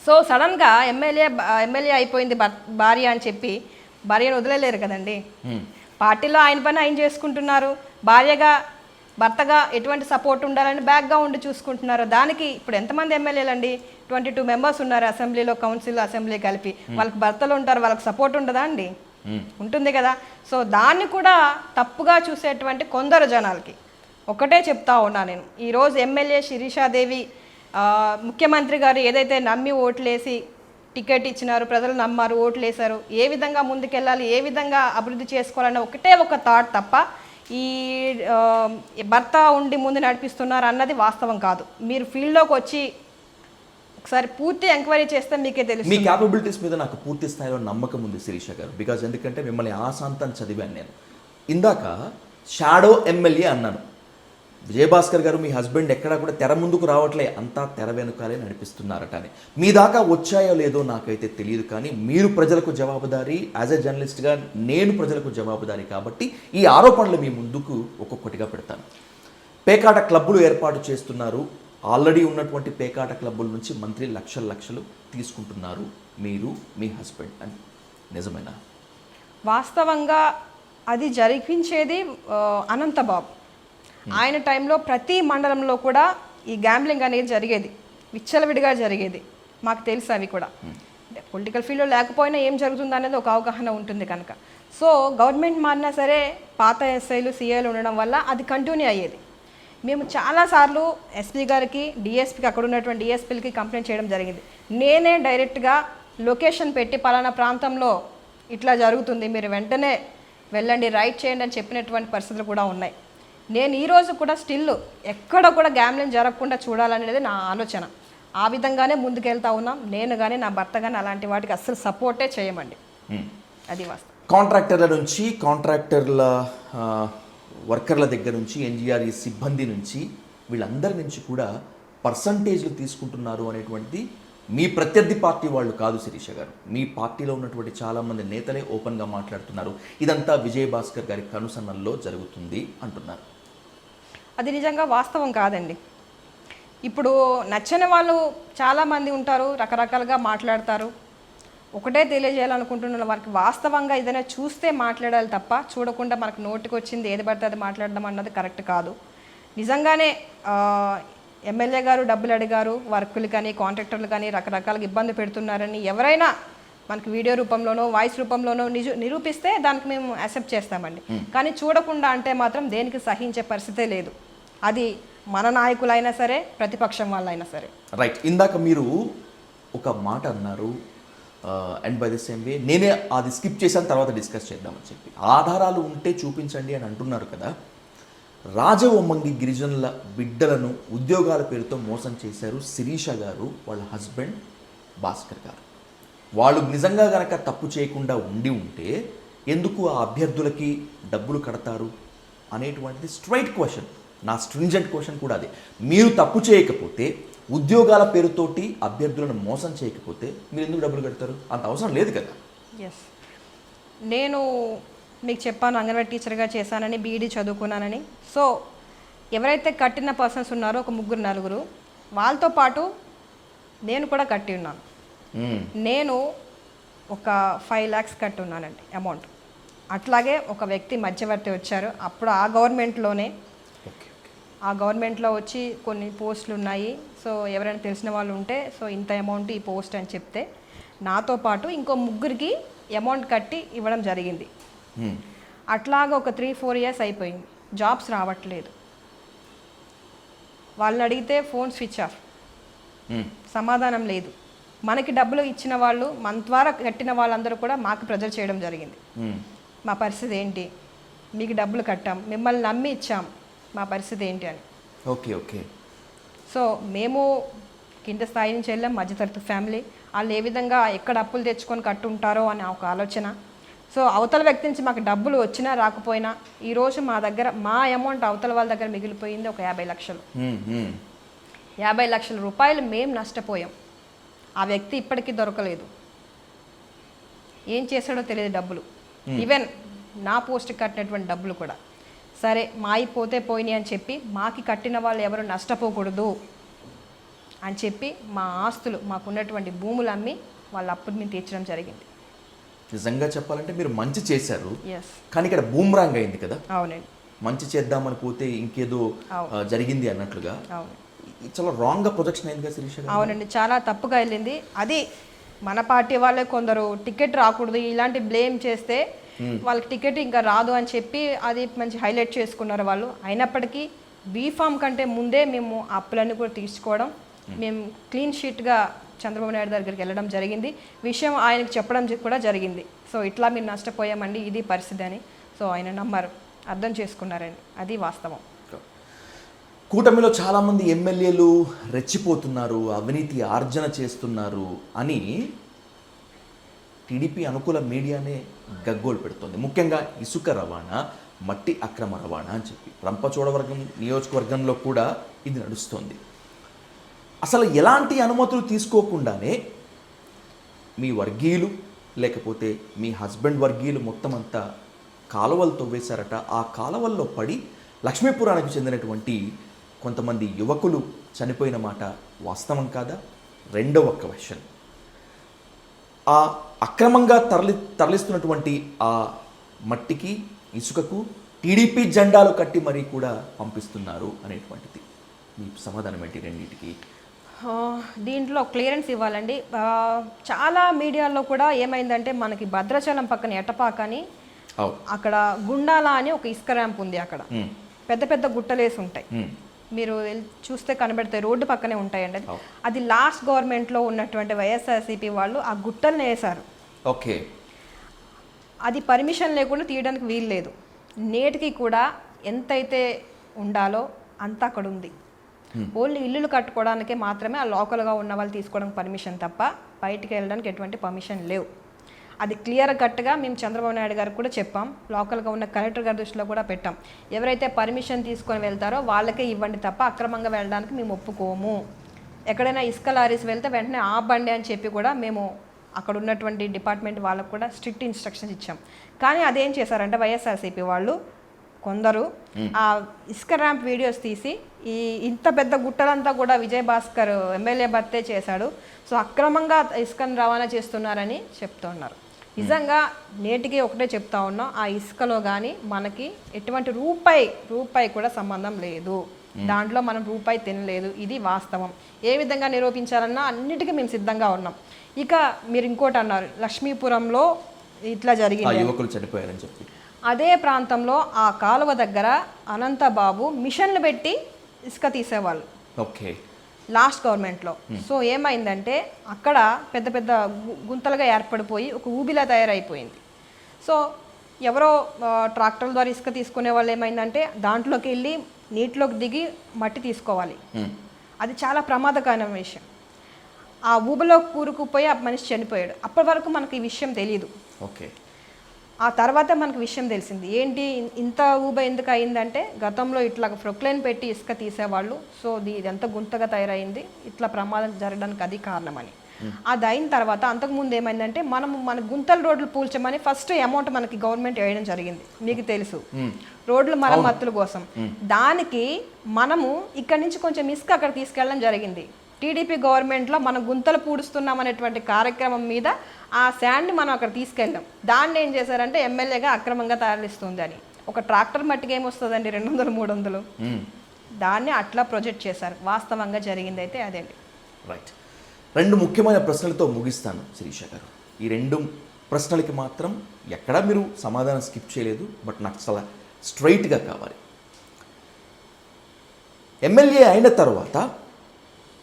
సో సడన్గా ఎమ్మెల్యే అయిపోయింది భార్య అని చెప్పి భార్యను వదిలేలేరు కదండి. పార్టీలో ఆయన పని ఆయన చేసుకుంటున్నారు, భార్యగా భర్తగా ఎటువంటి సపోర్ట్ ఉండాలని బ్యాక్గా ఉండి చూసుకుంటున్నారు. దానికి ఇప్పుడు ఎంతమంది ఎమ్మెల్యేలు అండి, 22 మెంబర్స్ ఉన్నారు అసెంబ్లీలో, కౌన్సిల్, అసెంబ్లీ కలిపి. వాళ్ళకి భర్తలు ఉంటారు, వాళ్ళకి సపోర్ట్ ఉండదా అండి? ఉంటుంది కదా. సో దాన్ని కూడా తప్పుగా చూసేటువంటి కొందరు జనాలకి ఒకటే చెప్తా ఉన్నా నేను. ఈరోజు ఎమ్మెల్యే శిరీషాదేవి ముఖ్యమంత్రి గారు ఏదైతే నమ్మి ఓట్లేసి టికెట్ ఇచ్చినారు, ప్రజలు నమ్మారు, ఓట్లు వేశారు, ఏ విధంగా ముందుకెళ్ళాలి, ఏ విధంగా అభివృద్ధి చేసుకోవాలన్న ఒకటే ఒక థాట్ తప్ప ఈ భర్త ఉండి ముందు నడిపిస్తున్నారు అన్నది వాస్తవం కాదు. మీరు ఫీల్డ్లోకి వచ్చి ఒకసారి పూర్తి ఎంక్వైరీ చేస్తే మీకే మీ తెలుస్తుంది. క్యాపబిలిటీస్ మీద నాకు పూర్తి స్థాయిలో నమ్మకం ఉంది శిరీష గారు. బికాజ్ ఎందుకంటే మిమ్మల్ని ఆశాంతం చదివాను నేను. ఇందాక షాడో ఎమ్మెల్యే అన్నాను. విజయభాస్కర్ గారు మీ హస్బెండ్ ఎక్కడా కూడా తెర ముందుకు రావట్లే, అంతా తెర వెనుకాలే నడిపిస్తున్నారట అని. మీ దాకా వచ్చాయో లేదో నాకైతే తెలియదు, కానీ మీరు ప్రజలకు జవాబుదారీ. యాజ్ ఎ జర్నలిస్ట్గా నేను ప్రజలకు జవాబుదారీ కాబట్టి ఈ ఆరోపణలు మీ ముందుకు ఒక్కొక్కటిగా పెడతాను. పేకాట క్లబ్బులు ఏర్పాటు చేస్తున్నారు, ఆల్రెడీ ఉన్నటువంటి పేకాట క్లబ్బుల నుంచి మంత్రి లక్షలు తీసుకుంటున్నారు మీరు, మీ హస్బెండ్ అని నిజమేనా? వాస్తవంగా అది జరిపించేది అనంతబాబు. ఆయన టైంలో ప్రతి మండలంలో కూడా ఈ గ్యాంబ్లింగ్ అనేది జరిగేది, విచ్చలవిడిగా జరిగేది. మాకు తెలుసు అవి కూడా. పొలిటికల్ ఫీల్డ్లో లేకపోయినా ఏం జరుగుతుంది అనేది ఒక అవగాహన ఉంటుంది కనుక. సో గవర్నమెంట్ మారినా సరే పాత ఎస్ఐలు, సిఐలు ఉండడం వల్ల అది కంటిన్యూ అయ్యేది. మేము చాలాసార్లు ఎస్పీ గారికి, డిఎస్పీకి, అక్కడ ఉన్నటువంటి డిఎస్పీలకి కంప్లైంట్ చేయడం జరిగింది. నేనే డైరెక్ట్గా లొకేషన్ పెట్టి పలానా ప్రాంతంలో ఇట్లా జరుగుతుంది, మీరు వెంటనే వెళ్ళండి, రైట్ చేయండి అని చెప్పినటువంటి పరిస్థితులు కూడా ఉన్నాయి. నేను ఈరోజు కూడా స్టిల్ ఎక్కడ కూడా గ్యాంబ్లింగ్ జరగకుండా చూడాలనేది నా ఆలోచన. ఆ విధంగానే ముందుకెళ్తా ఉన్నాం. నేను కానీ నా భర్త కానీ అలాంటి వాటికి అస్సలు సపోర్టే చేయమండి. అది వాస్తవం. కాంట్రాక్టర్ల నుంచి, కాంట్రాక్టర్ల వర్కర్ల దగ్గర నుంచి, ఎన్జీఆర్ఈ సిబ్బంది నుంచి, వీళ్ళందరి నుంచి కూడా పర్సంటేజ్లు తీసుకుంటున్నారు అనేటువంటిది మీ ప్రత్యర్థి పార్టీ వాళ్ళు కాదు శిరీష గారు. మీ పార్టీలో ఉన్నటువంటి చాలామంది నేతలే ఓపెన్గా మాట్లాడుతున్నారు. ఇదంతా విజయభాస్కర్ గారి కనుసన్నల్లో జరుగుతుంది అంటున్నారు. అది నిజంగా వాస్తవం కాదండి. ఇప్పుడు నచ్చని వాళ్ళు చాలామంది ఉంటారు, రకరకాలుగా మాట్లాడతారు. ఒకటే తెలియజేయాలనుకుంటున్న వారికి వాస్తవంగా ఏదైనా చూస్తే మాట్లాడాలి తప్ప, చూడకుండా మనకు నోటికి వచ్చింది ఏది పడితే అది మాట్లాడడం అన్నది కరెక్ట్ కాదు. నిజంగానే ఎమ్మెల్యే గారు డబ్బులు అడిగారు, వర్కులు కానీ కాంట్రాక్టర్లు కానీ రకరకాలుగా ఇబ్బంది పెడుతున్నారని ఎవరైనా మనకి వీడియో రూపంలోనో వాయిస్ రూపంలోనో నిరూపిస్తే దానికి మేము యాక్సెప్ట్ చేస్తామండి. కానీ చూడకుండా అంటే మాత్రం దేనికి సహించే పరిస్థితే లేదు. అది మన నాయకులైనా సరే, ప్రతిపక్షం వాళ్ళైనా సరే. రైట్. ఇందాక మీరు ఒక మాట అన్నారు, and by the same way నేనే అది స్కిప్ చేశాను, తర్వాత డిస్కస్ చేద్దామని చెప్పి. ఆధారాలు ఉంటే చూపించండి అని అంటున్నారు కదా. రాజవొమ్మంగి గిరిజనుల బిడ్డలను ఉద్యోగాల పేరుతో మోసం చేశారు శిరీష గారు, వాళ్ళ హస్బెండ్ భాస్కర్ గారు. వాళ్ళు నిజంగా గనక తప్పు చేయకుండా ఉంటే ఎందుకు ఆ అభ్యర్థులకి డబ్బులు కడతారు అనేటువంటిది స్ట్రైట్ క్వశ్చన్. నా స్ట్రింజెంట్ క్వశ్చన్ కూడా అదే. మీరు తప్పు చేయకపోతే, ఉద్యోగాల పేరుతోటి అభ్యర్థులను మోసం చేయకపోతే మీరు ఎందుకు డబ్బులు కడతారు? అంత అవసరం లేదు కదా. ఎస్, నేను మీకు చెప్పాను అంగన్వాడీ టీచర్గా చేశానని, బీఈడీ చదువుకున్నానని. సో ఎవరైతే కట్టిన పర్సన్స్ ఉన్నారో ఒక 3-4 వాళ్ళతో పాటు నేను కూడా కట్టి ఉన్నాను. నేను ఒక 5 lakhs కట్టి ఉన్నానండి అమౌంట్. అట్లాగే ఒక వ్యక్తి మధ్యవర్తి వచ్చారు. అప్పుడు ఆ గవర్నమెంట్లో వచ్చి కొన్ని పోస్టులు ఉన్నాయి, సో ఎవరైనా తెలిసిన వాళ్ళు ఉంటే సో ఇంత అమౌంట్ ఈ పోస్ట్ అని చెప్తే నాతో పాటు ఇంకో 3కి అమౌంట్ కట్టి ఇవ్వడం జరిగింది. అట్లాగా ఒక 3-4 years అయిపోయింది, జాబ్స్ రావట్లేదు. వాళ్ళని అడిగితే ఫోన్ స్విచ్ ఆఫ్, సమాధానం లేదు. మనకి డబ్బులు ఇచ్చిన వాళ్ళు, మన ద్వారా కట్టిన వాళ్ళందరూ కూడా మాకు ప్రెజర్ చేయడం జరిగింది. మా పరిస్థితి ఏంటి, మీకు డబ్బులు కట్టాం, మిమ్మల్ని నమ్మి ఇచ్చాం, మా పరిస్థితి ఏంటి అని. ఓకే. సో మేము కింద స్థాయి నుంచి వెళ్ళాం, మధ్యతరగతి ఫ్యామిలీ. వాళ్ళు ఏ విధంగా ఎక్కడ అప్పులు తెచ్చుకొని కట్టుంటారో అని ఒక ఆలోచన. సో అవతల వ్యక్తి నుంచి మాకు డబ్బులు వచ్చినా రాకపోయినా ఈరోజు మా దగ్గర మా అమౌంట్ అవతల వాళ్ళ దగ్గర మిగిలిపోయింది ఒక 50 లక్షలు. 50 లక్షల రూపాయలు మేము నష్టపోయాం. ఆ వ్యక్తి ఇప్పటికీ దొరకలేదు, ఏం చేశాడో తెలియదు డబ్బులు. ఈవెన్ నా పోస్ట్కి కట్టినటువంటి డబ్బులు కూడా. సరే మాయి పోతే పోయినాయి అని చెప్పి మాకి కట్టిన వాళ్ళు ఎవరు నష్టపోకూడదు అని చెప్పి మా ఆస్తులు, మాకున్నటువంటి భూములు అమ్మి వాళ్ళ అప్పులు మేము తీర్చడం జరిగింది. నిజంగా చెప్పాలంటే మీరు మంచి చేశారు, ఎస్. కానీ ఇక్కడ బూమ్రాంగ్ అయింది కదా. అవునండి. మంచి చేద్దామని పోతే ఇంకేదో జరిగింది అన్నట్లుగా. అవును. ఇది చాలా రాంగ్గా ప్రొజెక్షన్ అయింది కదా శిరీష గారు? అవునండి, చాలా తప్పుగా వెళ్ళింది. అది మన పార్టీ వాళ్ళే కొందరు టికెట్ రాకూడదు ఇలాంటి బ్లేమ్ చేస్తే వాళ్ళకి టికెట్ ఇంకా రాదు అని చెప్పి అది మంచి హైలైట్ చేసుకున్నారు వాళ్ళు. అయినప్పటికీ బీఫామ్ కంటే ముందే మేము అప్పులన్నీ కూడా తీర్చుకోవడం, మేము క్లీన్ షీట్గా చంద్రబాబు నాయుడు దగ్గరికి వెళ్ళడం జరిగింది. విషయం ఆయనకు చెప్పడం కూడా జరిగింది. సో ఇట్లా మీరు నష్టపోయామండి, ఇది పరిస్థితి అని. సో ఆయన నమ్మారు, అర్థం చేసుకున్నారండి, అది వాస్తవం. కూటమిలో చాలామంది ఎమ్మెల్యేలు రెచ్చిపోతున్నారు, అవినీతి ఆర్జన చేస్తున్నారు అని టీడీపీ అనుకూల మీడియానే గగ్గోలు పెడుతోంది. ముఖ్యంగా ఇసుక రవాణా, మట్టి అక్రమ రవాణా అని చెప్పి రంపచోడవరం నియోజకవర్గంలో కూడా ఇది నడుస్తోంది. అసలు ఎలాంటి అనుమతులు తీసుకోకుండానే మీ వర్గీయులు లేకపోతే మీ హస్బెండ్ వర్గీయులు మొత్తం అంతా కాలువలు తవ్వేశారట. ఆ కాలువల్లో పడి లక్ష్మీపురానికి చెందినటువంటి కొంతమంది యువకులు చనిపోయిన మాట వాస్తవం కాదా? రెండవ క్వశ్చన్, ఆ అక్రమంగా తరలిస్తున్నటువంటి ఆ మట్టికి ఇసుకకు టీడీపీ జెండాలు కట్టి మరీ కూడా పంపిస్తున్నారు అనేటువంటిది. మీ సమాధానం ఏంటి రెండింటికి? దీంట్లో క్లియరెన్స్ ఇవ్వాలండి. చాలా మీడియాలో కూడా ఏమైందంటే మనకి భద్రాచలం పక్కన ఎటపాక అని అక్కడ గుండాల అని ఒక ఇసుక ర్యాంప్ ఉంది. అక్కడ పెద్ద పెద్ద గుట్టలేసి ఉంటాయి, మీరు చూస్తే కనబడతాయి, రోడ్డు పక్కనే ఉంటాయండి. అది లాస్ట్ గవర్నమెంట్లో ఉన్నటువంటి వైఎస్ఆర్సీపీ వాళ్ళు ఆ గుట్టలను వేశారు. ఓకే, అది పర్మిషన్ లేకుండా తీయడానికి వీలు లేదు. నేటికి కూడా ఎంతైతే ఉండాలో అంత అక్కడ ఉంది. ఓన్లీ ఇల్లులు కట్టుకోవడానికే మాత్రమే ఆ లోకల్గా ఉన్న వాళ్ళు తీసుకోవడానికి పర్మిషన్ తప్ప బయటికి వెళ్ళడానికి ఎటువంటి పర్మిషన్ లేవు. అది క్లియర్ కట్గా మేము చంద్రబాబు నాయుడు గారికి కూడా చెప్పాం, లోకల్గా ఉన్న కలెక్టర్ గారి దృష్టిలో కూడా పెట్టాం. ఎవరైతే పర్మిషన్ తీసుకొని వెళ్తారో వాళ్ళకే ఇవ్వండి తప్ప అక్రమంగా వెళ్ళడానికి మేము ఒప్పుకోము. ఎక్కడైనా ఇసుక లారీస్ వెళ్తే వెంటనే ఆపండి అని చెప్పి కూడా మేము అక్కడ ఉన్నటువంటి డిపార్ట్మెంట్ వాళ్ళకు కూడా స్ట్రిక్ట్ ఇన్స్ట్రక్షన్స్ ఇచ్చాం. కానీ అదేం చేశారంటే వైఎస్ఆర్సీపీ వాళ్ళు కొందరు ఆ ఇసుక ర్యాంప్ వీడియోస్ తీసి ఈ ఇంత పెద్ద గుట్టలంతా కూడా విజయభాస్కర్ ఎమ్మెల్యే భర్తే చేశాడు, సో అక్రమంగా ఇసుకను రవాణా చేస్తున్నారని చెప్తున్నారు. నిజంగా నేటికి ఒకటే చెప్తా ఉన్నాం, ఆ ఇసుకలో కానీ మనకి ఎటువంటి రూపాయి కూడా సంబంధం లేదు. దాంట్లో మనం రూపాయి తినలేదు, ఇది వాస్తవం. ఏ విధంగా నిరూపించాలన్నా అన్నిటికీ మేము సిద్ధంగా ఉన్నాం. ఇక మీరు ఇంకోటి అన్నారు, లక్ష్మీపురంలో ఇట్లా జరిగింది, యువకులు చనిపోయారని చెప్పి. అదే ప్రాంతంలో ఆ కాలువ దగ్గర అనంతబాబు మిషన్లు పెట్టి ఇసుక తీసేవాళ్ళు. ఓకే, లాస్ట్ గవర్నమెంట్లో. సో ఏమైందంటే అక్కడ పెద్ద పెద్ద గుంతలుగా ఏర్పడిపోయి ఒక ఊబిలా తయారైపోయింది. సో ఎవరో ట్రాక్టర్ల ద్వారా ఇసుక తీసుకునే వాళ్ళు ఏమైందంటే దాంట్లోకి వెళ్ళి నీటిలోకి దిగి మట్టి తీసుకోవాలి. అది చాలా ప్రమాదకరమైన విషయం. ఆ ఊబిలో కూరుకుపోయి ఆ మనిషి చనిపోయాడు. అప్పటి వరకు మనకు ఈ విషయం తెలియదు. ఓకే, ఆ తర్వాత మనకు విషయం తెలిసింది, ఏంటి ఇంత ఊబ ఎందుకు అయిందంటే గతంలో ఇట్లా ప్రొక్లైన్ పెట్టి ఇసుక తీసేవాళ్ళు. సో ఇదంతా గుంతగా తయారైంది, ఇట్లా ప్రమాదం జరగడానికి అది కారణమని. అది అయిన తర్వాత అంతకుముందు ఏమైందంటే మన గుంతల రోడ్లు పూల్చమని ఫస్ట్ అమౌంట్ మనకి గవర్నమెంట్ వేయడం జరిగింది, మీకు తెలుసు, రోడ్లు మరమ్మతుల కోసం. దానికి మనము ఇక్కడి నుంచి కొంచెం ఇసుక అక్కడ తీసుకెళ్ళడం జరిగింది. టీడీపీ గవర్నమెంట్లో మనం గుంతలు పూడుస్తున్నాం అనేటువంటి కార్యక్రమం మీద ఆ శాండ్ని మనం అక్కడ తీసుకెళ్ళాం. దాన్ని ఏం చేశారంటే ఎమ్మెల్యేగా అక్రమంగా తరలిస్తుంది అని. ఒక ట్రాక్టర్ మట్టికి ఏమొస్తుందండి, 200-300, దాన్ని అట్లా ప్రొజెక్ట్ చేశారు. వాస్తవంగా జరిగింది అయితే అదేండి. రైట్, రెండు ముఖ్యమైన ప్రశ్నలతో ముగిస్తాను శిరీష గారు. ఈ రెండు ప్రశ్నలకి మాత్రం ఎక్కడా మీరు సమాధానం స్కిప్ చేయలేదు, బట్ నాకు చాలా స్ట్రైట్గా కావాలి. ఎమ్మెల్యే అయిన తర్వాత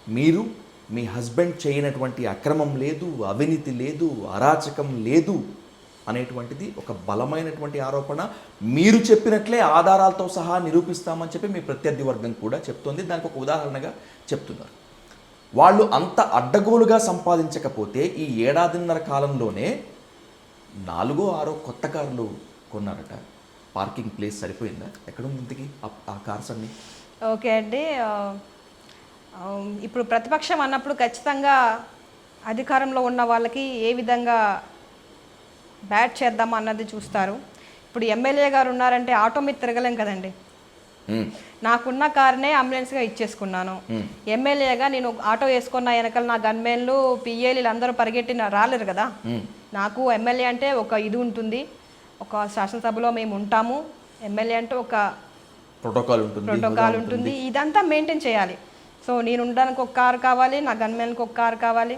మీరు మీ హస్బెండ్ చేయనటువంటి అక్రమం లేదు, అవినీతి లేదు, అరాచకం లేదు అనేటువంటిది ఒక బలమైనటువంటి ఆరోపణ. మీరు చెప్పినట్లే ఆధారాలతో సహా నిరూపిస్తామని చెప్పి మీ ప్రత్యర్థి వర్గం కూడా చెప్తోంది. దానికి ఒక ఉదాహరణగా చెప్తున్నారు. వాళ్ళు అంత అడ్డగోలుగా సంపాదించకపోతే ఈ ఏడాదిన్నర కాలంలోనే 4-6 కొత్త కార్లు కొన్నారట. పార్కింగ్ ప్లేస్ సరిపోయిందా? ఎక్కడుంది ఇంతకీ ఆ కార్స్ అన్నీ? ఓకే అండి, ఇప్పుడు ప్రతిపక్షం అన్నప్పుడు ఖచ్చితంగా అధికారంలో ఉన్న వాళ్ళకి ఏ విధంగా బ్యాట్ చేద్దాం అన్నది చూస్తారు. ఇప్పుడు ఎమ్మెల్యే గారు ఉన్నారంటే ఆటో మీద తిరగలేం కదండి. నాకున్న కారునే అంబులెన్స్గా ఇచ్చేసుకున్నాను. ఎమ్మెల్యేగా నేను ఆటో వేసుకున్న వెనకాల నా గన్మెన్లు పిఏలు అందరూ పరిగెట్టిన రాలేరు కదా. నాకు ఎమ్మెల్యే అంటే ఒక ఇది ఉంటుంది, ఒక శాసనసభలో మేము ఉంటాము. ఎమ్మెల్యే అంటే ఒక ప్రోటోకాల్ ఉంటుంది, ఇదంతా మెయింటైన్ చేయాలి. సో నేను ఉండడానికి ఒక కారు కావాలి, నా గన్మెన్కి ఒక కారు కావాలి.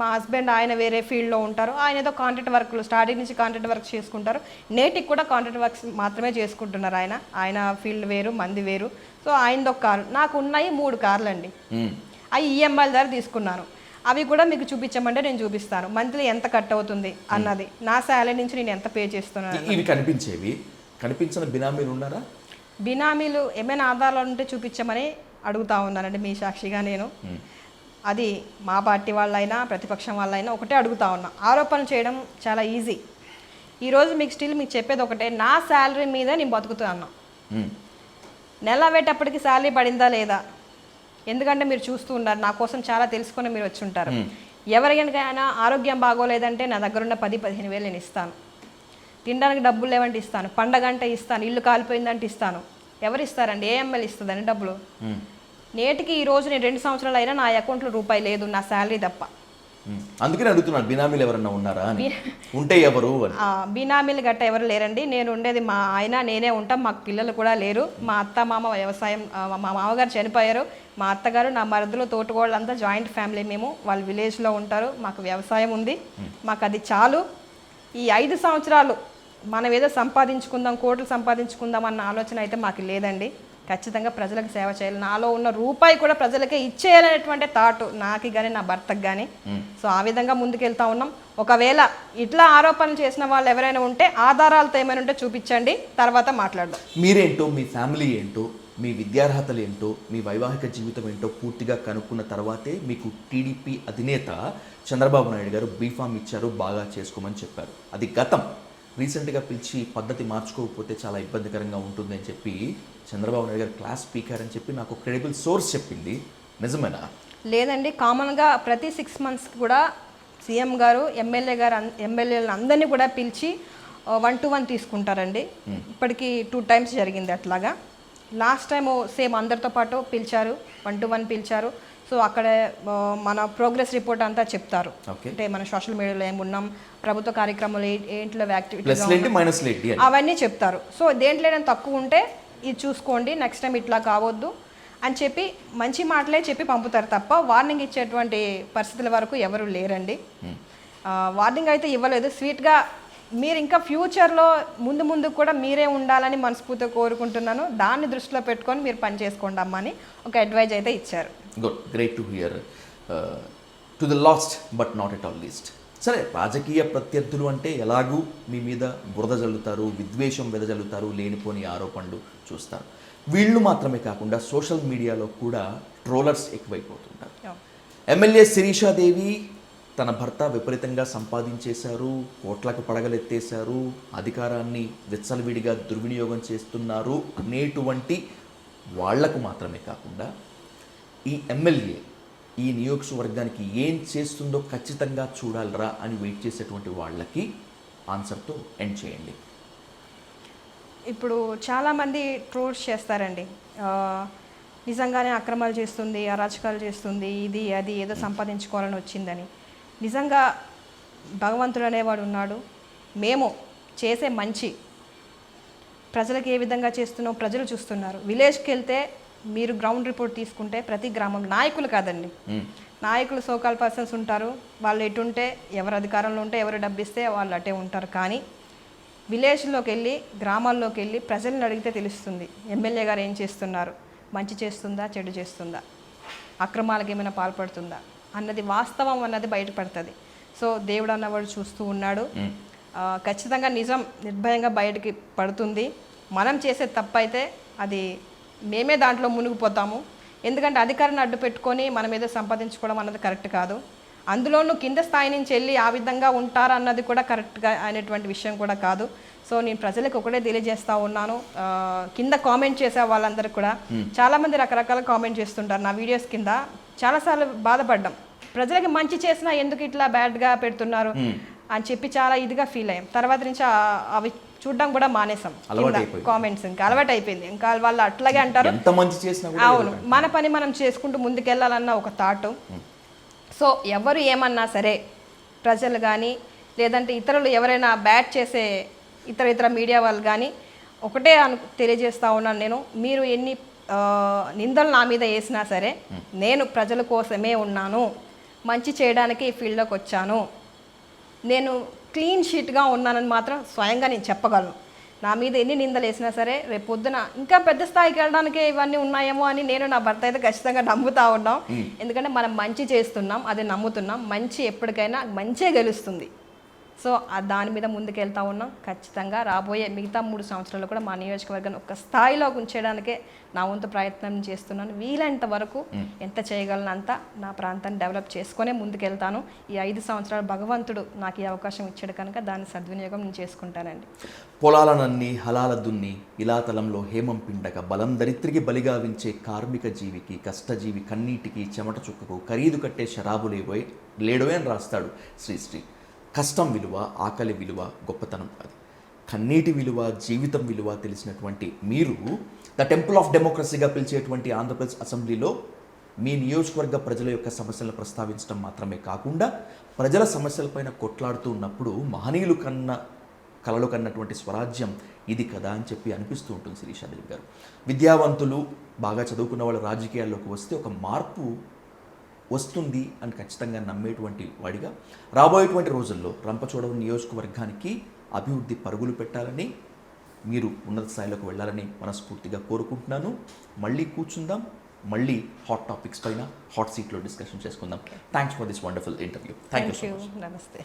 మా హస్బెండ్ ఆయన వేరే ఫీల్డ్లో ఉంటారు, ఆయన ఏదో కాంట్రాక్ట్ వర్క్లు స్టార్టింగ్ నుంచి కాంట్రాక్ట్ వర్క్స్ చేసుకుంటారు. నేటికి కూడా కాంట్రాక్ట్ వర్క్స్ మాత్రమే చేసుకుంటున్నారు. ఆయన ఫీల్డ్ వేరు, మంది వేరు. సో ఆయనది ఒక కారు, నాకు ఉన్నాయి 3 కార్లు అండి. అవి ఈఎంఐల ద్వారా తీసుకున్నాను. అవి కూడా మీకు చూపించమంటే నేను చూపిస్తాను. మంత్లీ ఎంత కట్ అవుతుంది అన్నది, నా శాలరీ నుంచి నేను ఎంత పే చేస్తున్నాను. ఇవి కనిపించిన బినామీలు ఉన్నారా? బినామీలు ఏమైనా ఆధారాలు ఉంటే చూపించమని అడుగుతా ఉన్నానండి మీ సాక్షిగా నేను. అది మా పార్టీ వాళ్ళైనా ప్రతిపక్షం వాళ్ళైనా ఒకటే అడుగుతా ఉన్నా. ఆరోపణలు చేయడం చాలా ఈజీ. ఈరోజు మీకు చెప్పేది ఒకటే, నా శాలరీ మీద నేను బతుకుతున్నాను. నెల అయ్యేటప్పటికి శాలరీ పడిందా లేదా, ఎందుకంటే మీరు చూస్తూ ఉన్నారు, నా కోసం చాలా తెలుసుకొని మీరు వచ్చి ఉంటారు. ఎవరికైనా ఆరోగ్యం బాగోలేదంటే నా దగ్గర ఉన్న 10-15 వేలు నేను ఇస్తాను. తినడానికి డబ్బులు లేవంటే ఇస్తాను, పండగ అంటే ఇస్తాను, ఇల్లు కాలిపోయిందంటే ఇస్తాను. ఎవరు ఇస్తారండి? ఏఎంఎల్ ఇస్తుందండి డబ్బులు. నేటికి ఈ రోజు నేను 2 సంవత్సరాలు అయినా నా అకౌంట్లో రూపాయి లేదు, నా శాలరీ తప్ప. అందుకని అడుగుతున్నాను, బినామీలు ఎవరన్నా ఉన్నారా అని. ఉంటే ఎవరు? బినామీలు గట్ట ఎవరు లేరండి. నేను ఉండేది మా ఆయన, నేనే ఉంటాం. మాకు పిల్లలు కూడా లేరు. మా అత్త మామ వ్యవసాయం, మా మామగారు చనిపోయారు. మా అత్తగారు, నా మరుదులు, తోటగోళ్ళంతా జాయింట్ ఫ్యామిలీ. మేము వాళ్ళు విలేజ్లో ఉంటారు. మాకు వ్యవసాయం ఉంది, మాకు అది చాలు. ఈ 5 సంవత్సరాలు మనం ఏదో సంపాదించుకుందాం, కోట్లు సంపాదించుకుందాం అన్న ఆలోచన అయితే మాకు లేదండి. ఖచ్చితంగా ప్రజలకు సేవ చేయాలి, నాలో ఉన్న రూపాయి కూడా ప్రజలకే ఇచ్చేయాలనేటువంటి థాట్ నాకు కానీ నా భర్తకు కానీ. సో ఆ విధంగా ముందుకెళ్తా ఉన్నాం. ఒకవేళ ఇట్లా ఆరోపణలు చేసిన వాళ్ళు ఎవరైనా ఉంటే ఆధారాలతో ఏమైనా ఉంటే చూపించండి, తర్వాత మాట్లాడదాం. మీరేంటో, మీ ఫ్యామిలీ ఏంటో, మీ విద్యార్హతలు ఏంటో, మీ వైవాహిక జీవితం ఏంటో పూర్తిగా కనుక్కున్న తర్వాతే మీకు టీడీపీ అధినేత చంద్రబాబు నాయుడు గారు బీఫామ్ ఇచ్చారు, బాగా చేసుకోమని చెప్పారు. అది గతం. రీసెంట్గా పిలిచి పద్ధతి మార్చుకోకపోతే చాలా ఇబ్బందికరంగా ఉంటుందని చెప్పి చంద్రబాబు నాయుడు గారు క్లాస్ స్పీకర్ అని చెప్పి నాకు క్రెడిబుల్ సోర్స్ చెప్పింది. నిజమేనా? లేదండి, కామన్గా ప్రతి 6 మంత్స్కి కూడా సీఎం గారు ఎమ్మెల్యేలను అందరినీ కూడా పిలిచి 1-to-1 తీసుకుంటారండి. ఇప్పటికీ 2 times జరిగింది అట్లాగా. లాస్ట్ టైం సేమ్ అందరితో పాటు పిలిచారు, 1-to-1 పిలిచారు. సో అక్కడ మన ప్రోగ్రెస్ రిపోర్ట్ అంతా చెప్తారు. అంటే మన సోషల్ మీడియాలో ఏమున్నాం, ప్రభుత్వ కార్యక్రమాలు ఏంట్లో యాక్టివిటీ అవన్నీ చెప్తారు. సో దేంట్లో ఏదైనా తక్కువ ఉంటే ఇది చూసుకోండి, నెక్స్ట్ టైం ఇట్లా కావద్దు అని చెప్పి మంచి మాటలే చెప్పి పంపుతారు తప్ప వార్నింగ్ ఇచ్చేటువంటి పరిస్థితుల వరకు ఎవరు లేరండి. వార్నింగ్ అయితే ఇవ్వలేదు. స్వీట్గా మీరు ఇంకా ఫ్యూచర్లో ముందు కూడా మీరే ఉండాలని మనస్ఫూర్తిగా కోరుకుంటున్నాను. దాన్ని దృష్టిలో పెట్టుకొని మీరు పని చేసుకోండి అమ్మా అని ఒక అడ్వైజ్ అయితే ఇచ్చారు. Good, great to hear. To the last but not at all least. సరే, రాజకీయ ప్రత్యర్థులు అంటే ఎలాగూ మీ మీద బురద జల్లుతారు, విద్వేషం వెదజల్లుతారు, లేనిపోని ఆరోపణలు చూస్తారు. వీళ్ళు మాత్రమే కాకుండా సోషల్ మీడియాలో కూడా ట్రోలర్స్ ఎక్కువైపోతుంటారు. ఎమ్మెల్యే శిరీషాదేవి తన భర్త విపరీతంగా సంపాదించేశారు, కోట్లకు పడగలెత్తేశారు, అధికారాన్ని విచ్చలవిడిగా దుర్వినియోగం చేస్తున్నారు అనేటువంటి వాళ్లకు మాత్రమే కాకుండా ఈ ఎమ్మెల్యే ఈ నియోజకవర్గానికి ఏం చేస్తుందో ఖచ్చితంగా చూడాలరా అని వెయిట్ చేసేటువంటి వాళ్ళకి ఆన్సర్తో ఎండ్ చేయండి. ఇప్పుడు చాలామంది ట్రోల్స్ చేస్తారండి, నిజంగానే అక్రమాలు చేస్తుంది, అరాచకాలు చేస్తుంది, ఇది అది ఏదో సంపాదించుకోవాలని వచ్చిందని. నిజంగా భగవంతుడు అనేవాడు ఉన్నాడు. మేము చేసే మంచి ప్రజలకు ఏ విధంగా చేస్తున్నాం ప్రజలు చూస్తున్నారు. విలేజ్కి వెళ్తే మీరు గ్రౌండ్ రిపోర్ట్ తీసుకుంటే ప్రతి గ్రామం నాయకులు కాదండి, నాయకులు సోకాల్ పర్సన్స్ ఉంటారు. వాళ్ళు ఎటుంటే ఎవరు అధికారంలో ఉంటే ఎవరు డబ్బిస్తే వాళ్ళు అటే ఉంటారు. కానీ విలేజ్లోకి వెళ్ళి గ్రామాల్లోకి వెళ్ళి ప్రజలను అడిగితే తెలుస్తుంది ఎమ్మెల్యే గారు ఏం చేస్తున్నారు, మంచి చేస్తుందా చెడు చేస్తుందా, అక్రమాలకు ఏమైనా పాల్పడుతుందా అన్నది వాస్తవం అన్నది బయటపడుతుంది. సో దేవుడు అన్నవాడు చూస్తూ ఉన్నాడు. ఖచ్చితంగా నిజం నిర్భయంగా బయటికి పడుతుంది. మనం చేసే తప్పు అయితే అది మేమే దాంట్లో మునిగిపోతాము. ఎందుకంటే అధికారాన్ని అడ్డు పెట్టుకొని మనం ఏదో సంపాదించుకోవడం అన్నది కరెక్ట్ కాదు. అందులోనూ కింద స్థాయి నుంచి వెళ్ళి ఆ విధంగా ఉంటారన్నది కూడా కరెక్ట్గా అయినటువంటి విషయం కూడా కాదు. సో నేను ప్రజలకు ఒకటే తెలియజేస్తూ ఉన్నాను. కింద కామెంట్ చేసే వాళ్ళందరూ కూడా చాలామంది రకరకాల కామెంట్ చేస్తుంటారు. నా వీడియోస్ కింద చాలాసార్లు బాధపడ్డాం, ప్రజలకి మంచి చేసినా ఎందుకు ఇట్లా బ్యాడ్గా పెడుతున్నారు అని చెప్పి చాలా ఇదిగా ఫీల్ అయ్యాం. తర్వాత నుంచి అవి చూడడం కూడా మానేసాం. కామెంట్స్ ఇంకా అలవాటు అయిపోయింది. ఇంకా వాళ్ళు అట్లాగే అంటారు. అవును, మన పని మనం చేసుకుంటూ ముందుకెళ్ళాలన్న ఒక థాట్. సో ఎవరు ఏమన్నా సరే ప్రజలు కానీ లేదంటే ఇతరులు ఎవరైనా బ్యాడ్ చేసే ఇతర మీడియా వాళ్ళు కానీ ఒకటే తెలియజేస్తూ ఉన్నాను నేను. మీరు ఎన్ని నిందలు నా మీద వేసినా సరే నేను ప్రజల కోసమే ఉన్నాను, మంచి చేయడానికి ఈ ఫీల్డ్లోకి వచ్చాను, నేను క్లీన్ షీట్గా ఉన్నానని మాత్రం స్వయంగా నేను చెప్పగలను. నా మీద ఎన్ని నిందలు వేసినా సరే రేపు పొద్దున ఇంకా పెద్ద స్థాయికి వెళ్ళడానికి ఇవన్నీ ఉన్నాయేమో అని నేను నా భర్త అయితే ఖచ్చితంగా నమ్ముతా ఉన్నాం. ఎందుకంటే మనం మంచి చేస్తున్నాం, అది నమ్ముతున్నాం. మంచి ఎప్పటికైనా మంచే గెలుస్తుంది. సో దాని మీద ముందుకు వెళ్తా ఉన్నాం. ఖచ్చితంగా రాబోయే మిగతా 3 సంవత్సరాలు కూడా మా నియోజకవర్గాన్ని ఒక స్థాయిలో ఉంచడానికే నా వంతు ప్రయత్నం చేస్తున్నాను. వీలైనంత వరకు ఎంత చేయగలనంత నా ప్రాంతాన్ని డెవలప్ చేసుకునే ముందుకు వెళ్తాను. ఈ 5 సంవత్సరాలు భగవంతుడు నాకు ఈ అవకాశం ఇచ్చాడు కనుక దాన్ని సద్వినియోగం నేను చేసుకుంటానండి. పొలాలనన్ని హలాల దున్ని ఇలాతలంలో హేమం పిండక బలం దరిత్రికి బలిగావించే కార్మిక జీవికి, కష్టజీవి కన్నీటికి, చెమట చుక్కకు ఖరీదు కట్టే షరాబు లేడోయ్ అని రాస్తాడు శ్రీశ్రీ. కష్టం విలువ, ఆకలి విలువ, గొప్పతనం అది. కన్నీటి విలువ, జీవితం విలువ తెలిసినటువంటి మీరు ద టెంపుల్ ఆఫ్ డెమోక్రసీగా పిలిచేటువంటి ఆంధ్రప్రదేశ్ అసెంబ్లీలో మీ నియోజకవర్గ ప్రజల యొక్క సమస్యలను ప్రస్తావించడం మాత్రమే కాకుండా ప్రజల సమస్యలపైన కొట్లాడుతూ ఉన్నప్పుడు మహనీయులు కలలు కన్నటువంటి స్వరాజ్యం ఇది కదా అని చెప్పి అనిపిస్తూ ఉంటుంది శిరీషాదేవి గారు. విద్యావంతులు, బాగా చదువుకున్న వాళ్ళు రాజకీయాల్లోకి వస్తే ఒక మార్పు వస్తుంది అని ఖచ్చితంగా నమ్మేటువంటి వాడిగా రాబోయేటువంటి రోజుల్లో రంపచోడవరం నియోజకవర్గానికి అభివృద్ధి పరుగులు పెట్టాలని, మీరు ఉన్నత స్థాయిలోకి వెళ్ళాలని మనస్ఫూర్తిగా కోరుకుంటున్నాను. మళ్ళీ కూర్చుందాం, మళ్ళీ హాట్ టాపిక్స్ పైన హాట్ సీట్లో డిస్కషన్ చేసుకుందాం. Thanks for this wonderful interview. Thank you so much. నమస్తే.